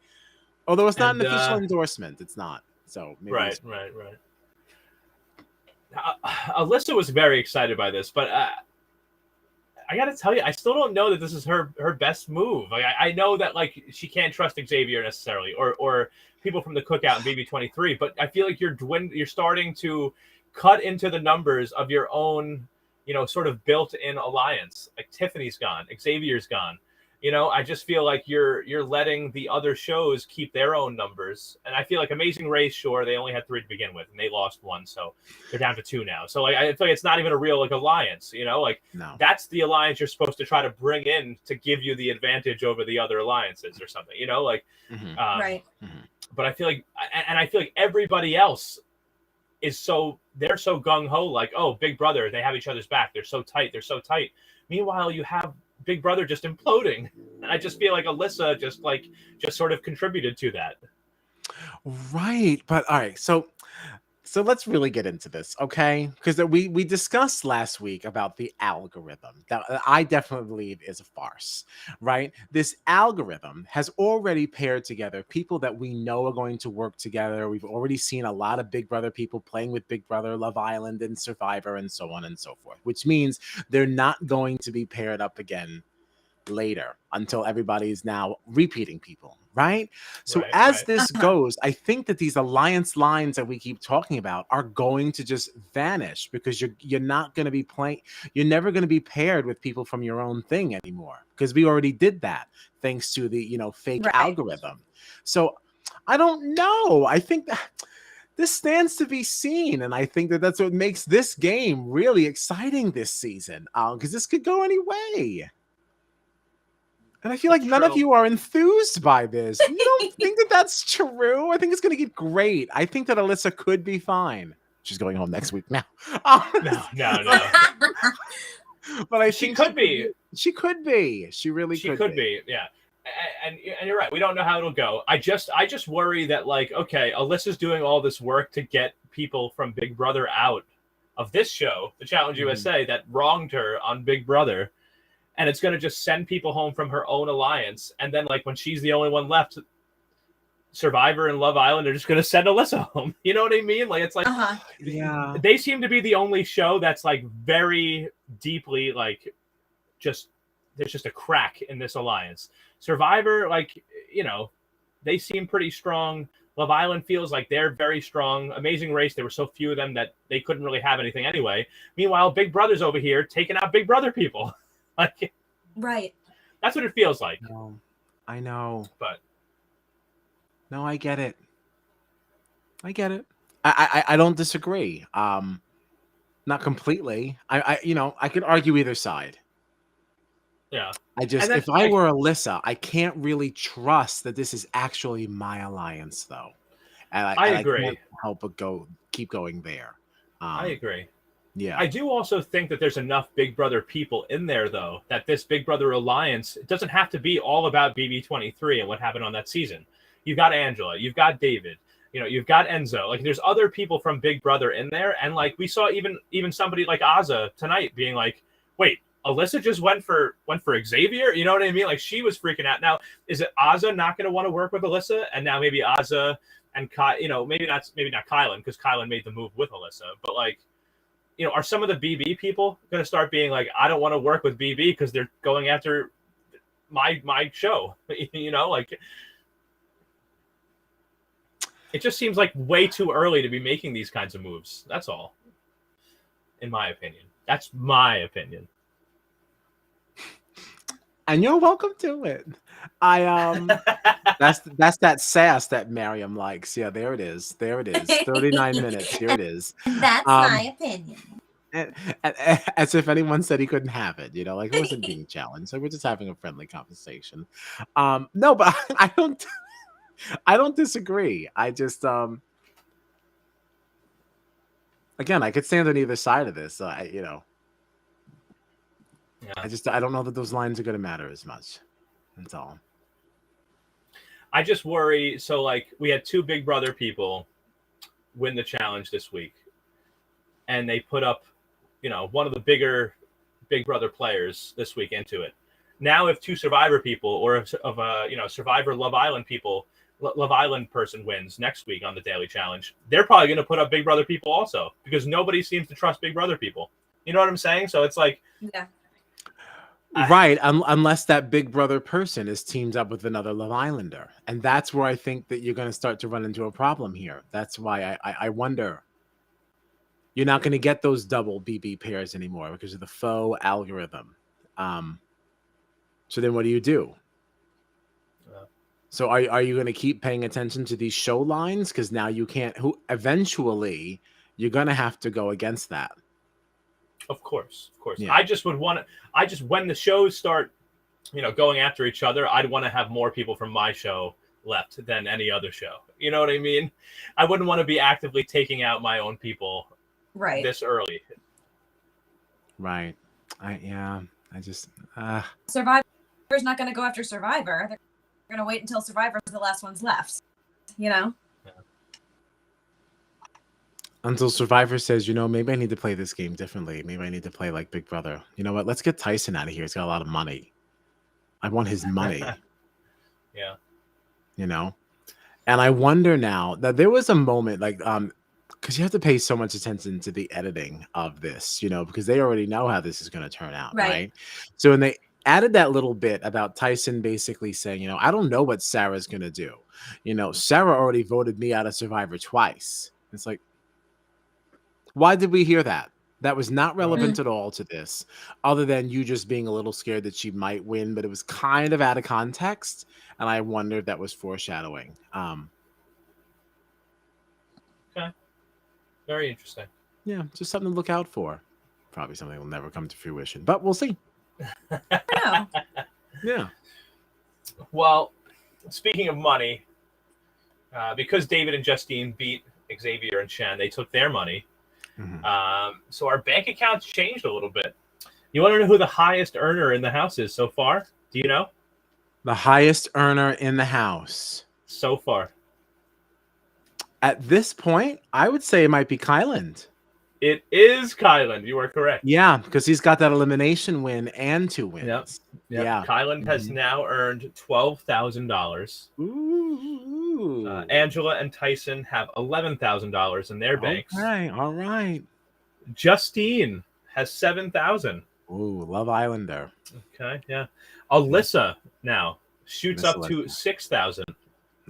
Speaker 2: Although it's not an
Speaker 1: And
Speaker 2: official endorsement, it's not. So maybe
Speaker 1: right. Alyssa was very excited by this, but I got to tell you, I still don't know that this is her best move. Like, I know that like she can't trust Xavier necessarily, or people from the Cookout and BB23, but I feel like you're starting to cut into the numbers of your own, sort of built-in alliance. Like Tiffany's gone, Xavier's gone. I just feel like you're letting the other shows keep their own numbers, and I feel like Amazing Race, sure, they only had 3 to begin with, and they lost 1, so they're down to 2 now. So like I feel like it's not even a real like alliance, like
Speaker 2: no.
Speaker 1: that's the alliance you're supposed to try to bring in to give you the advantage over the other alliances or something, like
Speaker 3: Right.
Speaker 1: But I feel like, and I feel like everybody else they're so gung ho, like, oh, Big Brother, they have each other's back, they're so tight. Meanwhile, you have Big Brother just imploding. And I just feel like Alyssa just sort of contributed to that.
Speaker 2: Right, but all right, so let's really get into this, okay? Because we discussed last week about the algorithm that I definitely believe is a farce, right? This algorithm has already paired together people that we know are going to work together. We've already seen a lot of Big Brother people playing with Big Brother, Love Island, and Survivor, and so on and so forth, which means they're not going to be paired up again later until everybody's now repeating people, right? So as this goes, I think that these alliance lines that we keep talking about are going to just vanish because you're not going to be playing, you're never going to be paired with people from your own thing anymore because we already did that thanks to the fake algorithm. So I don't know. I think that this stands to be seen, and I think that that's what makes this game really exciting this season, because this could go any way. And I feel like none of you are enthused by this. You don't think that that's true? I think it's going to get great. I think that Alyssa could be fine. She's going home next week now.
Speaker 1: No.
Speaker 2: But I
Speaker 1: she
Speaker 2: think
Speaker 1: could be.
Speaker 2: She could be. She really could be.
Speaker 1: Yeah. And you're right. We don't know how it'll go. I just worry that, like, okay, Alyssa's doing all this work to get people from Big Brother out of this show, the Challenge USA, that wronged her on Big Brother. And it's going to just send people home from her own alliance. And then, like, when she's the only one left, Survivor and Love Island are just going to send Alyssa home. You know what I mean? Like, it's like,
Speaker 2: yeah,
Speaker 1: they seem to be the only show that's, like, very deeply, like, there's just a crack in this alliance. Survivor, like, they seem pretty strong. Love Island feels like they're very strong. Amazing Race, there were so few of them that they couldn't really have anything anyway. Meanwhile, Big Brother's over here taking out Big Brother people. Like,
Speaker 3: right.
Speaker 1: That's what it feels like.
Speaker 2: I know.
Speaker 1: But
Speaker 2: no, I get it. I don't disagree. Not completely. I could argue either side.
Speaker 1: Yeah.
Speaker 2: If I were Alyssa, I can't really trust that this is actually my alliance, though. And I agree. I can't help but keep going there.
Speaker 1: I agree.
Speaker 2: Yeah.
Speaker 1: I do also think that there's enough Big Brother people in there, though, that this Big Brother alliance, it doesn't have to be all about BB23 and what happened on that season. You've got Angela, you've got David, you've got Enzo. Like, there's other people from Big Brother in there, and like we saw even somebody like Azah tonight being like, "Wait, Alyssa just went for Xavier." You know what I mean? Like, she was freaking out. Now, is it Azah not going to want to work with Alyssa, and now maybe Azah and maybe not Kylan, because Kylan made the move with Alyssa, but like, are some of the BB people going to start being like, I don't want to work with BB because they're going after my show? Like, it just seems like way too early to be making these kinds of moves. That's all. In my opinion. That's my opinion.
Speaker 2: And you're welcome to it. That's that sass that Miriam likes. Yeah, there it is. There it is. 39 minutes. Here it is.
Speaker 3: That's
Speaker 2: Um,
Speaker 3: my opinion.
Speaker 2: as if anyone said he couldn't have it, like it wasn't being challenged. So we're just having a friendly conversation. No, but I don't disagree. I just again, I could stand on either side of this.
Speaker 1: Yeah.
Speaker 2: I don't know that those lines are going to matter as much. That's all.
Speaker 1: I just worry. So, like, we had two Big Brother people win the challenge this week, and they put up, one of the bigger Big Brother players this week into it. Now, if two Survivor people or if Survivor Love Island Love Island person wins next week on the Daily Challenge, they're probably going to put up Big Brother people also, because nobody seems to trust Big Brother people. You know what I'm saying? So it's like,
Speaker 3: Yeah.
Speaker 2: Right, unless that Big Brother person is teamed up with another Love Islander, and that's where I think that you're going to start to run into a problem here. That's why I wonder. You're not going to get those double BB pairs anymore because of the faux algorithm. So then, what do you do? So are you going to keep paying attention to these show lines? Because now you can't. Eventually you're going to have to go against that.
Speaker 1: Of course.
Speaker 2: Yeah.
Speaker 1: I just would want to. When the shows start, going after each other, I'd want to have more people from my show left than any other show. You know what I mean? I wouldn't want to be actively taking out my own people
Speaker 3: Right.
Speaker 1: this early.
Speaker 2: Right.
Speaker 3: Survivor's not going to go after Survivor. They're going to wait until Survivor's the last one's left.
Speaker 1: Yeah.
Speaker 2: Until Survivor says, maybe I need to play this game differently. Maybe I need to play like Big Brother. You know what? Let's get Tyson out of here. He's got a lot of money. I want his money.
Speaker 1: Yeah.
Speaker 2: And I wonder now that there was a moment like, because you have to pay so much attention to the editing of this, because they already know how this is going to turn out, right? So when they added that little bit about Tyson basically saying, I don't know what Sarah's going to do. Sarah already voted me out of Survivor twice. It's like, why did we hear that? That was not relevant at all to this, other than you just being a little scared that she might win, but it was kind of out of context, and I wonder if that was foreshadowing.
Speaker 1: Okay. Very interesting.
Speaker 2: Yeah, just something to look out for. Probably something that will never come to fruition, but we'll see. Yeah. Well,
Speaker 1: speaking of money, because David and Justine beat Xavier and Shen, they took their money. So our bank accounts changed a little bit. You want to know who the highest earner in the house is so far? Do you know?
Speaker 2: The highest earner in the house
Speaker 1: so far.
Speaker 2: At this point, I would say it might be Kyland.
Speaker 1: It is Kyland. You are correct.
Speaker 2: Yeah, because he's got that elimination win and 2 wins.
Speaker 1: Yep.
Speaker 2: Yeah.
Speaker 1: Kyland has now earned $12,000.
Speaker 2: Ooh.
Speaker 1: Angela and Tyson have $11,000 in their banks.
Speaker 2: All right.
Speaker 1: Justine has $7,000.
Speaker 2: Ooh, Love Islander.
Speaker 1: Okay, yeah. Alyssa now shoots up to $6,000.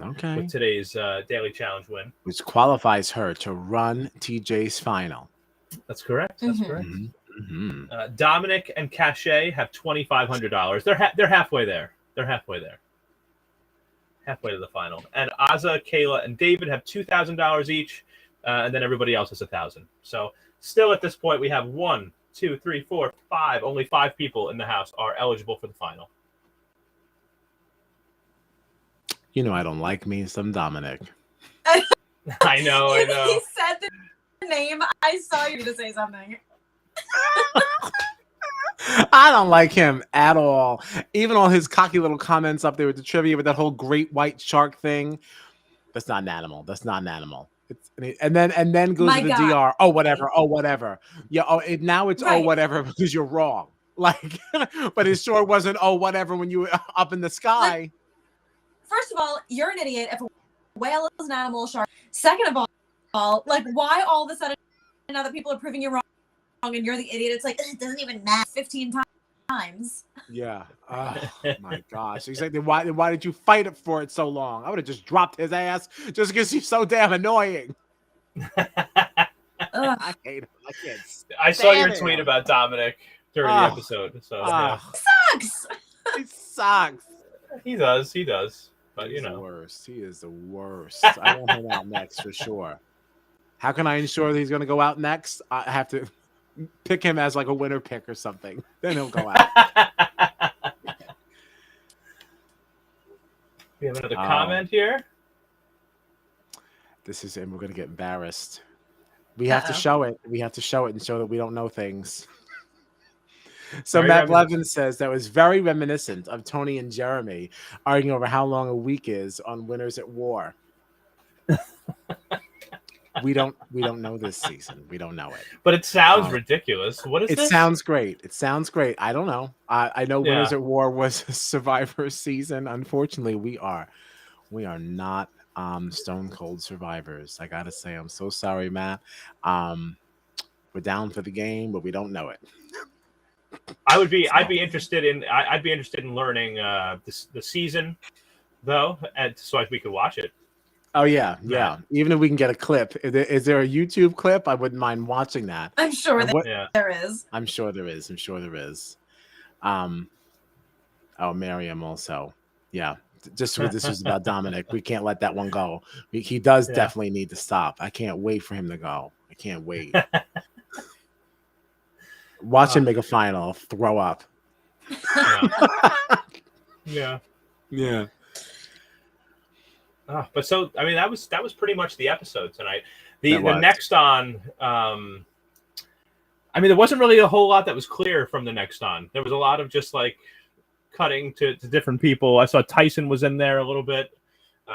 Speaker 2: Okay.
Speaker 1: With today's Daily Challenge win,
Speaker 2: which qualifies her to run TJ's final.
Speaker 1: That's correct. Dominic and Cachet have $2,500. They're halfway there. Halfway to the final. And Azza, Kayla, and David have $2,000 each, and then everybody else has $1,000. So still at this point, we have 1, 2, 3, 4, 5. Only 5 people in the house are eligible for the final.
Speaker 2: I don't like me some Dominic.
Speaker 1: I know.
Speaker 3: He said the name. I saw you to say something.
Speaker 2: I don't like him at all. Even all his cocky little comments up there with the trivia with that whole great white shark thing. That's not an animal. And then goes to the DR. Oh, whatever. Yeah. Now it's right. Oh, whatever, because you're wrong. Like, but it sure wasn't oh, whatever when you were up in the sky.
Speaker 3: First of all, you're an idiot if a whale is an animal shark. Second of all, like, why all of a sudden now that people are proving you wrong and you're the idiot, it's like, it doesn't even matter 15 times.
Speaker 2: Yeah. Oh, my gosh. Exactly. Why did you fight for it so long? I would have just dropped his ass just because he's so damn annoying. I hate him.
Speaker 1: I saw your tweet about Dominic during the episode. So
Speaker 3: Sucks.
Speaker 2: He sucks.
Speaker 1: He does. But
Speaker 2: He's
Speaker 1: you
Speaker 2: the
Speaker 1: know,
Speaker 2: worst. He is the worst. I want him out next for sure. How can I ensure that he's going to go out next? I have to pick him as like a winner pick or something. Then he'll go out.
Speaker 1: We have another comment here.
Speaker 2: This is, and we're going to get embarrassed. We have to show it. We have to show it and show that we don't know things. So
Speaker 1: Very
Speaker 2: Matt
Speaker 1: reminiscent.
Speaker 2: Blevins says that was very reminiscent of Tony and Jeremy arguing over how long a week is on Winners at War. We don't know this season. We don't know it.
Speaker 1: But it sounds ridiculous. What is
Speaker 2: it?
Speaker 1: this?
Speaker 2: It sounds great. It sounds great. I don't know. I know Winners at War was a Survivor season. Unfortunately, we are not stone cold survivors. I gotta say, I'm so sorry, Matt. We're down for the game, but we don't know it.
Speaker 1: I'd be interested in learning the season though, and so we could watch it.
Speaker 2: Oh yeah. Even if we can get a clip, is there a YouTube clip? I wouldn't mind watching that.
Speaker 3: I'm sure there is.
Speaker 2: I'm sure there is. Oh, Miriam also. Yeah. Just this was about Dominic. We can't let that one go. He does definitely need to stop. I can't wait for him to go. I can't wait. Watch him make a final. Throw up.
Speaker 1: Yeah.
Speaker 2: But
Speaker 1: so I mean that was pretty much the episode tonight. The next on I mean there wasn't really a whole lot that was clear from the next on. There was a lot of just like cutting to different people. I saw Tyson was in there a little bit.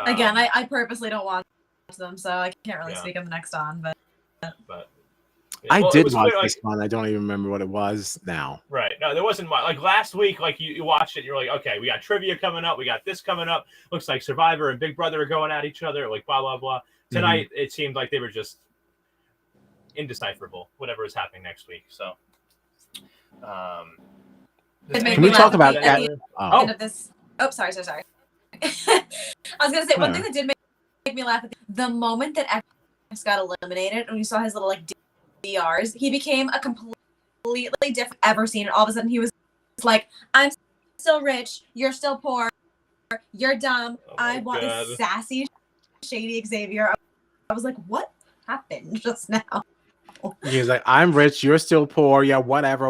Speaker 3: Again, I purposely don't watch them, so I can't really speak on the next on, but
Speaker 2: I did watch this one. I don't even remember what it was now.
Speaker 1: Right. No, there wasn't much. Like last week, like you watched it and you're like, okay, we got trivia coming up. We got this coming up. Looks like Survivor and Big Brother are going at each other. Like blah, blah, blah. Tonight, it seemed like they were just indecipherable, whatever is happening next week. So,
Speaker 2: can we talk about that?
Speaker 3: End of this. Oh, sorry. I was going to say, one thing that did make me laugh at the moment that X got eliminated and we saw his little like DRs, he became a completely different ever seen. And all of a sudden he was like, I'm still rich, you're still poor, you're dumb. I want this sassy, shady Xavier. I was like, what happened just now?
Speaker 2: He was like, I'm rich, you're still poor, yeah, whatever.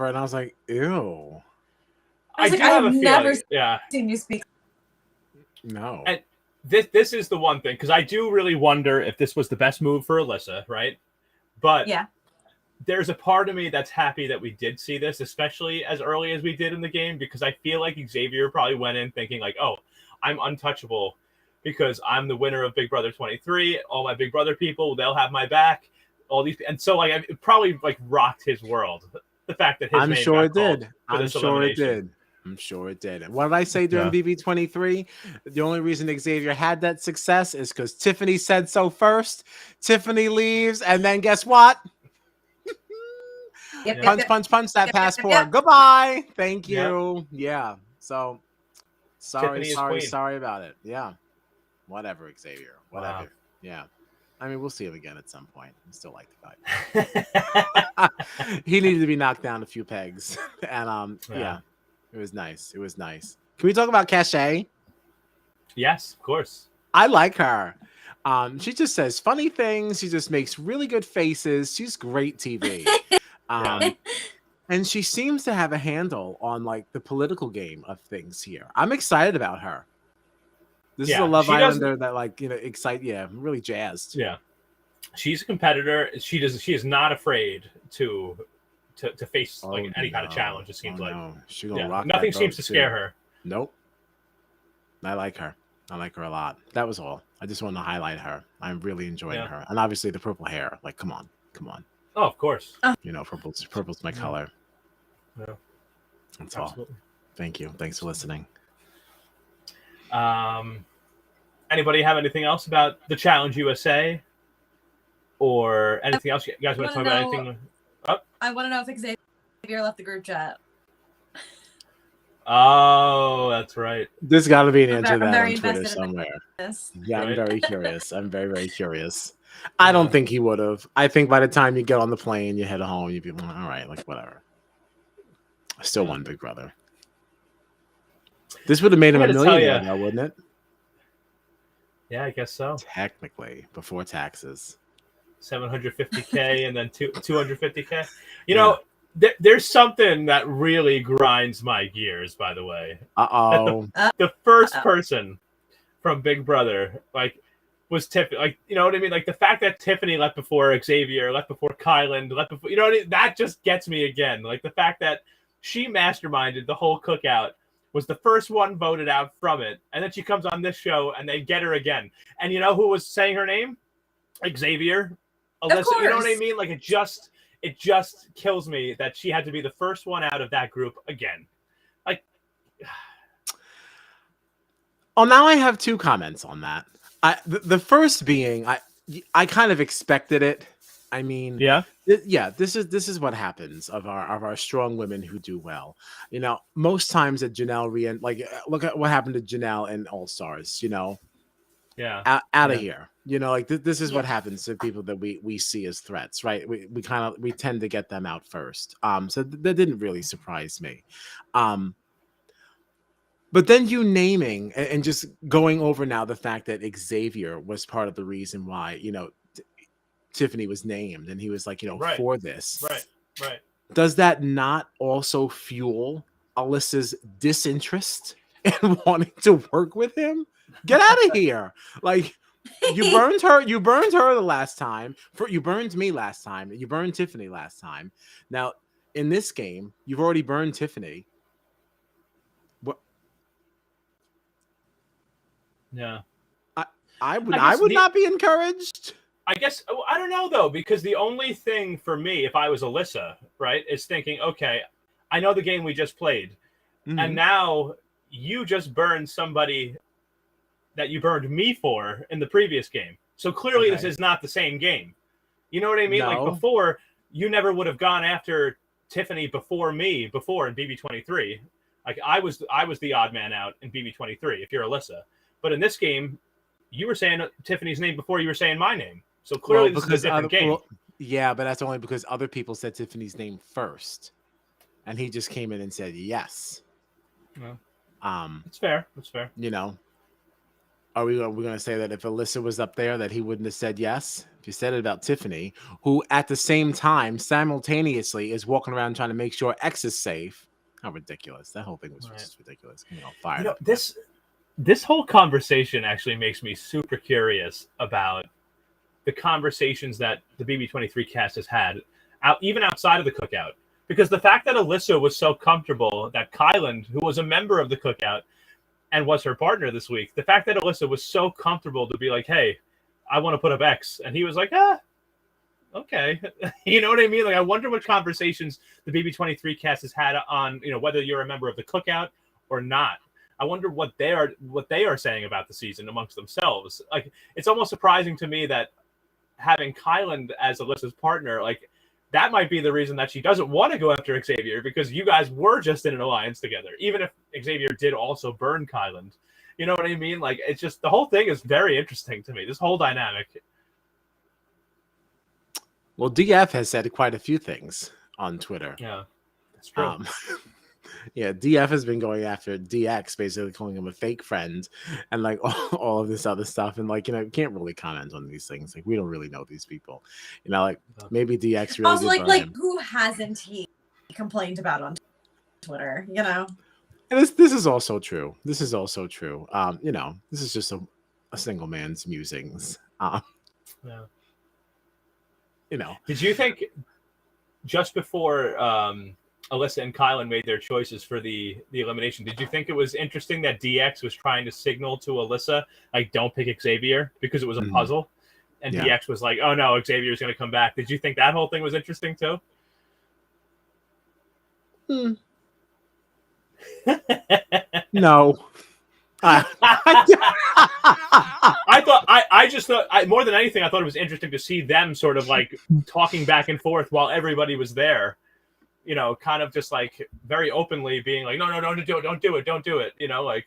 Speaker 2: And I was like, ew.
Speaker 3: I have never seen you speak.
Speaker 2: No.
Speaker 1: And this is the one thing, because I do really wonder if this was the best move for Alyssa, right? But there's a part of me that's happy that we did see this, especially as early as we did in the game, because I feel like Xavier probably went in thinking like, oh, I'm untouchable because I'm the winner of Big Brother 23. All my Big Brother people, they'll have my back. All these, and so like it probably like rocked his world. The fact that his
Speaker 2: I'm
Speaker 1: name
Speaker 2: sure
Speaker 1: got
Speaker 2: it did.
Speaker 1: I'm sure it did.
Speaker 2: I'm sure it did. What did I say during BB23? The only reason Xavier had that success is because Tiffany said so first. Tiffany leaves, and then guess what? Punch that passport. Goodbye. Thank you. Yeah. So sorry about it. Yeah. Whatever, Xavier. Whatever. Wow. Yeah. I mean, we'll see him again at some point. I still like the guy. He needed to be knocked down a few pegs. And it was nice. Can we talk about Cachet?
Speaker 1: Yes, of course.
Speaker 2: I like her. She just says funny things. She just makes really good faces. She's great TV. And she seems to have a handle on like the political game of things here. I'm excited about her. This is a Love Islander that I'm really jazzed.
Speaker 1: Yeah. She's a competitor. She is not afraid to face any kind of challenge, it seems like.
Speaker 2: She gonna rock.
Speaker 1: Nothing seems to scare her.
Speaker 2: Nope. I like her. I like her a lot. That was all. I just want to highlight her. I'm really enjoying her. And obviously the purple hair. Like, come on.
Speaker 1: Oh, of course.
Speaker 2: You know, purple's my color.
Speaker 1: Yeah.
Speaker 2: That's Absolutely. All. Thank you. Thanks for listening.
Speaker 1: Anybody have anything else about the Challenge USA? Or anything else? You guys want to talk about anything?
Speaker 3: I want to know if Xavier left the group chat.
Speaker 1: Oh, that's right.
Speaker 2: There's got to be an answer to that on Twitter somewhere. Yeah,
Speaker 3: I'm
Speaker 2: very curious. I'm very, very curious. I don't think he would have. I think by the time you get on the plane, you head home, you'd be like, all right, like whatever. I still won Big Brother. This would have made him
Speaker 1: I
Speaker 2: a
Speaker 1: gotta tell
Speaker 2: millionaire,
Speaker 1: ya.
Speaker 2: though, wouldn't it?
Speaker 1: Yeah, I guess so.
Speaker 2: Technically, before taxes.
Speaker 1: 750K and then 250K. You
Speaker 2: Yeah.
Speaker 1: know, there's something that really grinds my gears, by the way.
Speaker 2: Uh-oh.
Speaker 1: The first person from Big Brother, like, was Tiffany. Like, you know what I mean? Like, the fact that Tiffany left before Xavier, left before Kyland, left before, you know what I mean? That just gets me again. Like, the fact that she masterminded the whole cookout, was the first one voted out from it, and then she comes on this show and they get her again. And you know who was saying her name? Xavier. Alyssa, you know what I mean? Like, it just kills me that she had to be the first one out of that group again. Like,
Speaker 2: oh, now I have two comments on that. The first being, I kind of expected it. I mean,
Speaker 1: yeah,
Speaker 2: this is what happens of our strong women who do well. You know, most times at Janelle like, look at what happened to Janelle in All Stars. You know,
Speaker 1: yeah,
Speaker 2: out of here. You know, like this is what
Speaker 3: Yeah.
Speaker 2: happens to people that we see as threats, right? We tend to get them out first. So that didn't really surprise me. But then you naming and just going over now the fact that Xavier was part of the reason why, you know, Tiffany was named, and he was like, you know,
Speaker 1: Right.
Speaker 2: for this.
Speaker 1: right.
Speaker 2: Does that not also fuel Alyssa's disinterest in wanting to work with him? Get out of here. Like, you burned her the last time. You burned me last time. You burned Tiffany last time. Now, in this game, you've already burned Tiffany. What?
Speaker 1: Yeah.
Speaker 2: I would not be encouraged.
Speaker 1: I guess, I don't know, though, because the only thing for me, if I was Alyssa, right, is thinking, okay, I know the game we just played, and now you just burned somebody that you burned me for in the previous game. So clearly this is not the same game. You know what I mean?
Speaker 2: No.
Speaker 1: Like, before, you never would have gone after Tiffany before me in BB23. Like, I was the odd man out in BB23 if you're Alyssa. But in this game, you were saying Tiffany's name before you were saying my name. So clearly this is a different game.
Speaker 2: Yeah, but that's only because other people said Tiffany's name first, and he just came in and said yes.
Speaker 1: Well,
Speaker 2: it's
Speaker 1: fair. That's fair.
Speaker 2: You know, are we going to say that if Alyssa was up there that he wouldn't have said yes? If you said it about Tiffany, who at the same time simultaneously is walking around trying to make sure X is safe. How ridiculous! That whole thing was just ridiculous. You know, fired.
Speaker 1: You know, this whole conversation actually makes me super curious about the conversations that the BB23 cast has had, even outside of the cookout. Because the fact that Alyssa was so comfortable that Kyland, who was a member of the cookout and was her partner this week, the fact that Alyssa was so comfortable to be like, hey, I want to put up X. And he was like, okay. You know what I mean? Like, I wonder what conversations the BB23 cast has had on, you know, whether you're a member of the cookout or not. I wonder what they are saying about the season amongst themselves. Like, it's almost surprising to me that having Kyland as Alyssa's partner, like, that might be the reason that she doesn't want to go after Xavier, because you guys were just in an alliance together, even if Xavier did also burn Kyland. You know what I mean? Like, it's just, the whole thing is very interesting to me, this whole dynamic.
Speaker 2: Well, DF has said quite a few things on Twitter.
Speaker 1: Yeah, that's true.
Speaker 2: Yeah, DF has been going after DX, basically calling him a fake friend, and like all of this other stuff. And like, you know, can't really comment on these things. Like, we don't really know these people. You know, like maybe DX really.
Speaker 3: Also, like who hasn't he complained about on Twitter? You know.
Speaker 2: And this is also true. This is also true. You know, this is just a single man's musings.
Speaker 1: Yeah.
Speaker 2: You know,
Speaker 1: did you think just before Alyssa and Kylan made their choices for the elimination, did you think it was interesting that DX was trying to signal to Alyssa, like, don't pick Xavier, because it was a puzzle? And DX was like, oh no, Xavier's going to come back. Did you think that whole thing was interesting too?
Speaker 2: No.
Speaker 1: I just thought more than anything, I thought it was interesting to see them sort of like talking back and forth while everybody was there. You know, kind of just like very openly being like, no, don't do it. You know, like.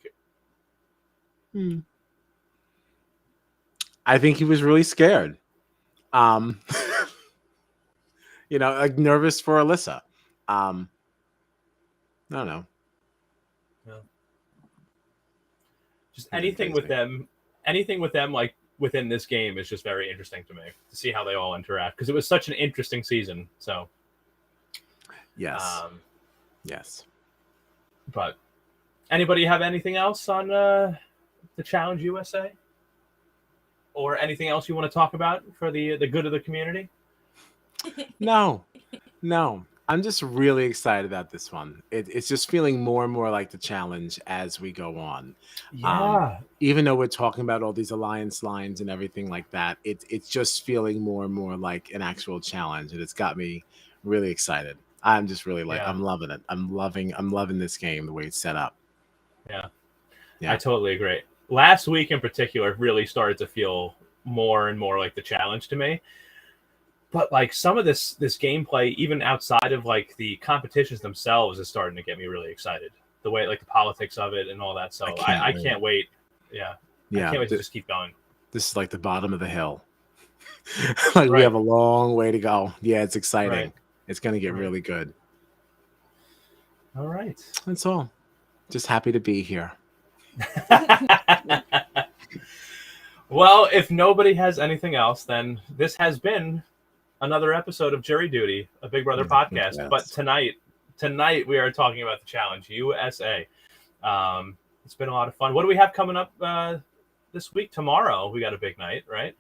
Speaker 2: I think he was really scared. You know, like nervous for Alyssa. I don't know.
Speaker 1: Yeah. Just anything with them, like within this game is just very interesting to me to see how they all interact because it was such an interesting season. So,
Speaker 2: yes, yes.
Speaker 1: But anybody have anything else on the Challenge USA, or anything else you want to talk about for the good of the community?
Speaker 2: No. I'm just really excited about this one. It's just feeling more and more like the challenge as we go on.
Speaker 1: Yeah.
Speaker 2: Even though we're talking about all these alliance lines and everything like that, it's just feeling more and more like an actual challenge, and it's got me really excited. I'm just really I'm loving it. I'm loving this game the way it's set up.
Speaker 1: Yeah.
Speaker 2: Yeah.
Speaker 1: I totally agree. Last week in particular really started to feel more and more like the challenge to me. But like some of this gameplay, even outside of like the competitions themselves, is starting to get me really excited. The way like the politics of it and all that. So I can't wait. Yeah. I can't wait to just keep going.
Speaker 2: This is like the bottom of the hill. Like we have a long way to go. Yeah, it's exciting.
Speaker 1: Right.
Speaker 2: It's gonna get really good.
Speaker 1: All right.
Speaker 2: That's all. Just happy to be here.
Speaker 1: Well, if nobody has anything else, then this has been another episode of Jury Duty, a Big Brother podcast. Yes. But tonight we are talking about the Challenge USA. It's been a lot of fun. What do we have coming up this week? Tomorrow we got a big night, right?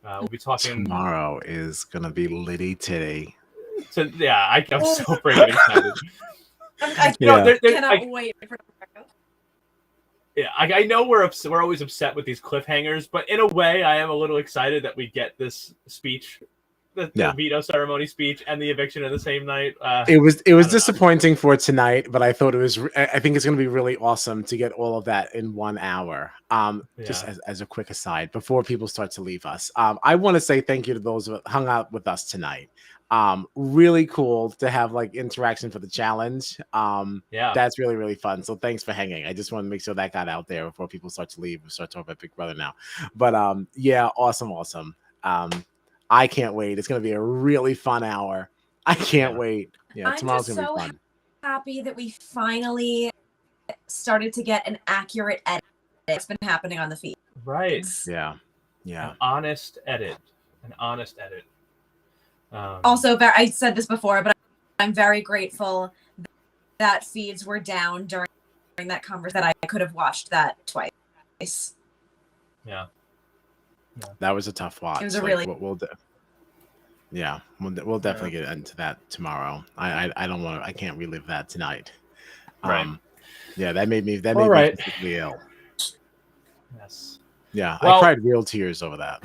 Speaker 1: We'll be talking.
Speaker 2: Tomorrow is gonna be litty titty.
Speaker 1: I'm so freaking excited.
Speaker 3: I cannot wait for tomorrow.
Speaker 1: Yeah, I know we're always upset with these cliffhangers, but in a way, I am a little excited that we get this speech, the veto ceremony speech, and the eviction in the same night.
Speaker 2: It was disappointing for tonight, but I thought it was. I think it's going to be really awesome to get all of that in 1 hour. Just as a quick aside, before people start to leave us, I want to say thank you to those who hung out with us tonight. Really cool to have like interaction for the challenge. That's really, really fun. So thanks for hanging. I just want to make sure that got out there before people start to leave. We start talking about Big Brother now. But awesome. I can't wait. It's gonna be a really fun hour. I can't wait. Yeah, tomorrow's gonna be fun.
Speaker 3: I'm so happy that we finally started to get an accurate edit that's been happening on the feed.
Speaker 1: Right.
Speaker 2: Yeah.
Speaker 1: An honest edit.
Speaker 3: Also, I said this before, but I'm very grateful that feeds were down during that conversation, that I could have watched that twice.
Speaker 1: Yeah.
Speaker 2: That was a tough watch.
Speaker 3: It was really.
Speaker 2: We'll definitely get into that tomorrow. I don't want to. I can't relive that tonight.
Speaker 1: Right.
Speaker 2: That made me completely ill.
Speaker 1: Yes.
Speaker 2: Yeah, well, I cried real tears over that.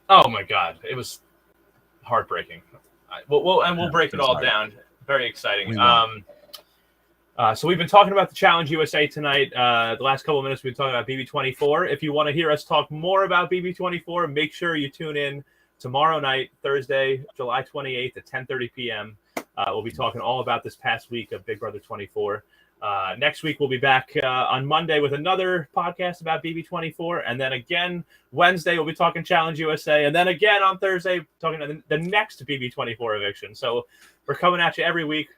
Speaker 1: Oh my God, it was heartbreaking. We'll break it all down. Very exciting. So we've been talking about the Challenge USA tonight. The last couple of minutes we've been talking about BB24. If you want to hear us talk more about BB24, make sure you tune in tomorrow night, Thursday, July 28th at 10:30 p.m. We'll be talking all about this past week of Big Brother 24. Next week we'll be back on Monday with another podcast about BB24, and then again Wednesday we'll be talking Challenge USA, and then again on Thursday talking the next BB24 eviction. So we're coming at you every week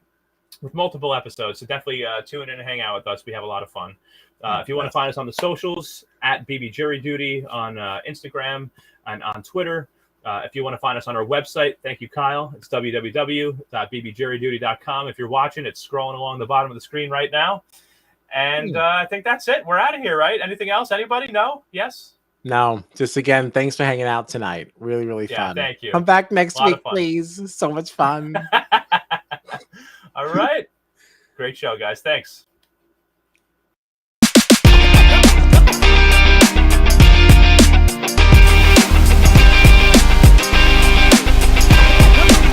Speaker 1: with multiple episodes, so definitely tune in and hang out with us. We have a lot of fun. If you want to find us on the socials, at BB Jury Duty on Instagram and on Twitter. If you want to find us on our website, thank you, Kyle. It's www.bbjuryduty.com. If you're watching, it's scrolling along the bottom of the screen right now. And I think that's it. We're out of here, right? Anything else? Anybody? No? Yes?
Speaker 2: No. Just again, thanks for hanging out tonight. Really, really fun.
Speaker 1: Thank you.
Speaker 2: Come back next week, please. So much fun.
Speaker 1: All right. Great show, guys. Thanks.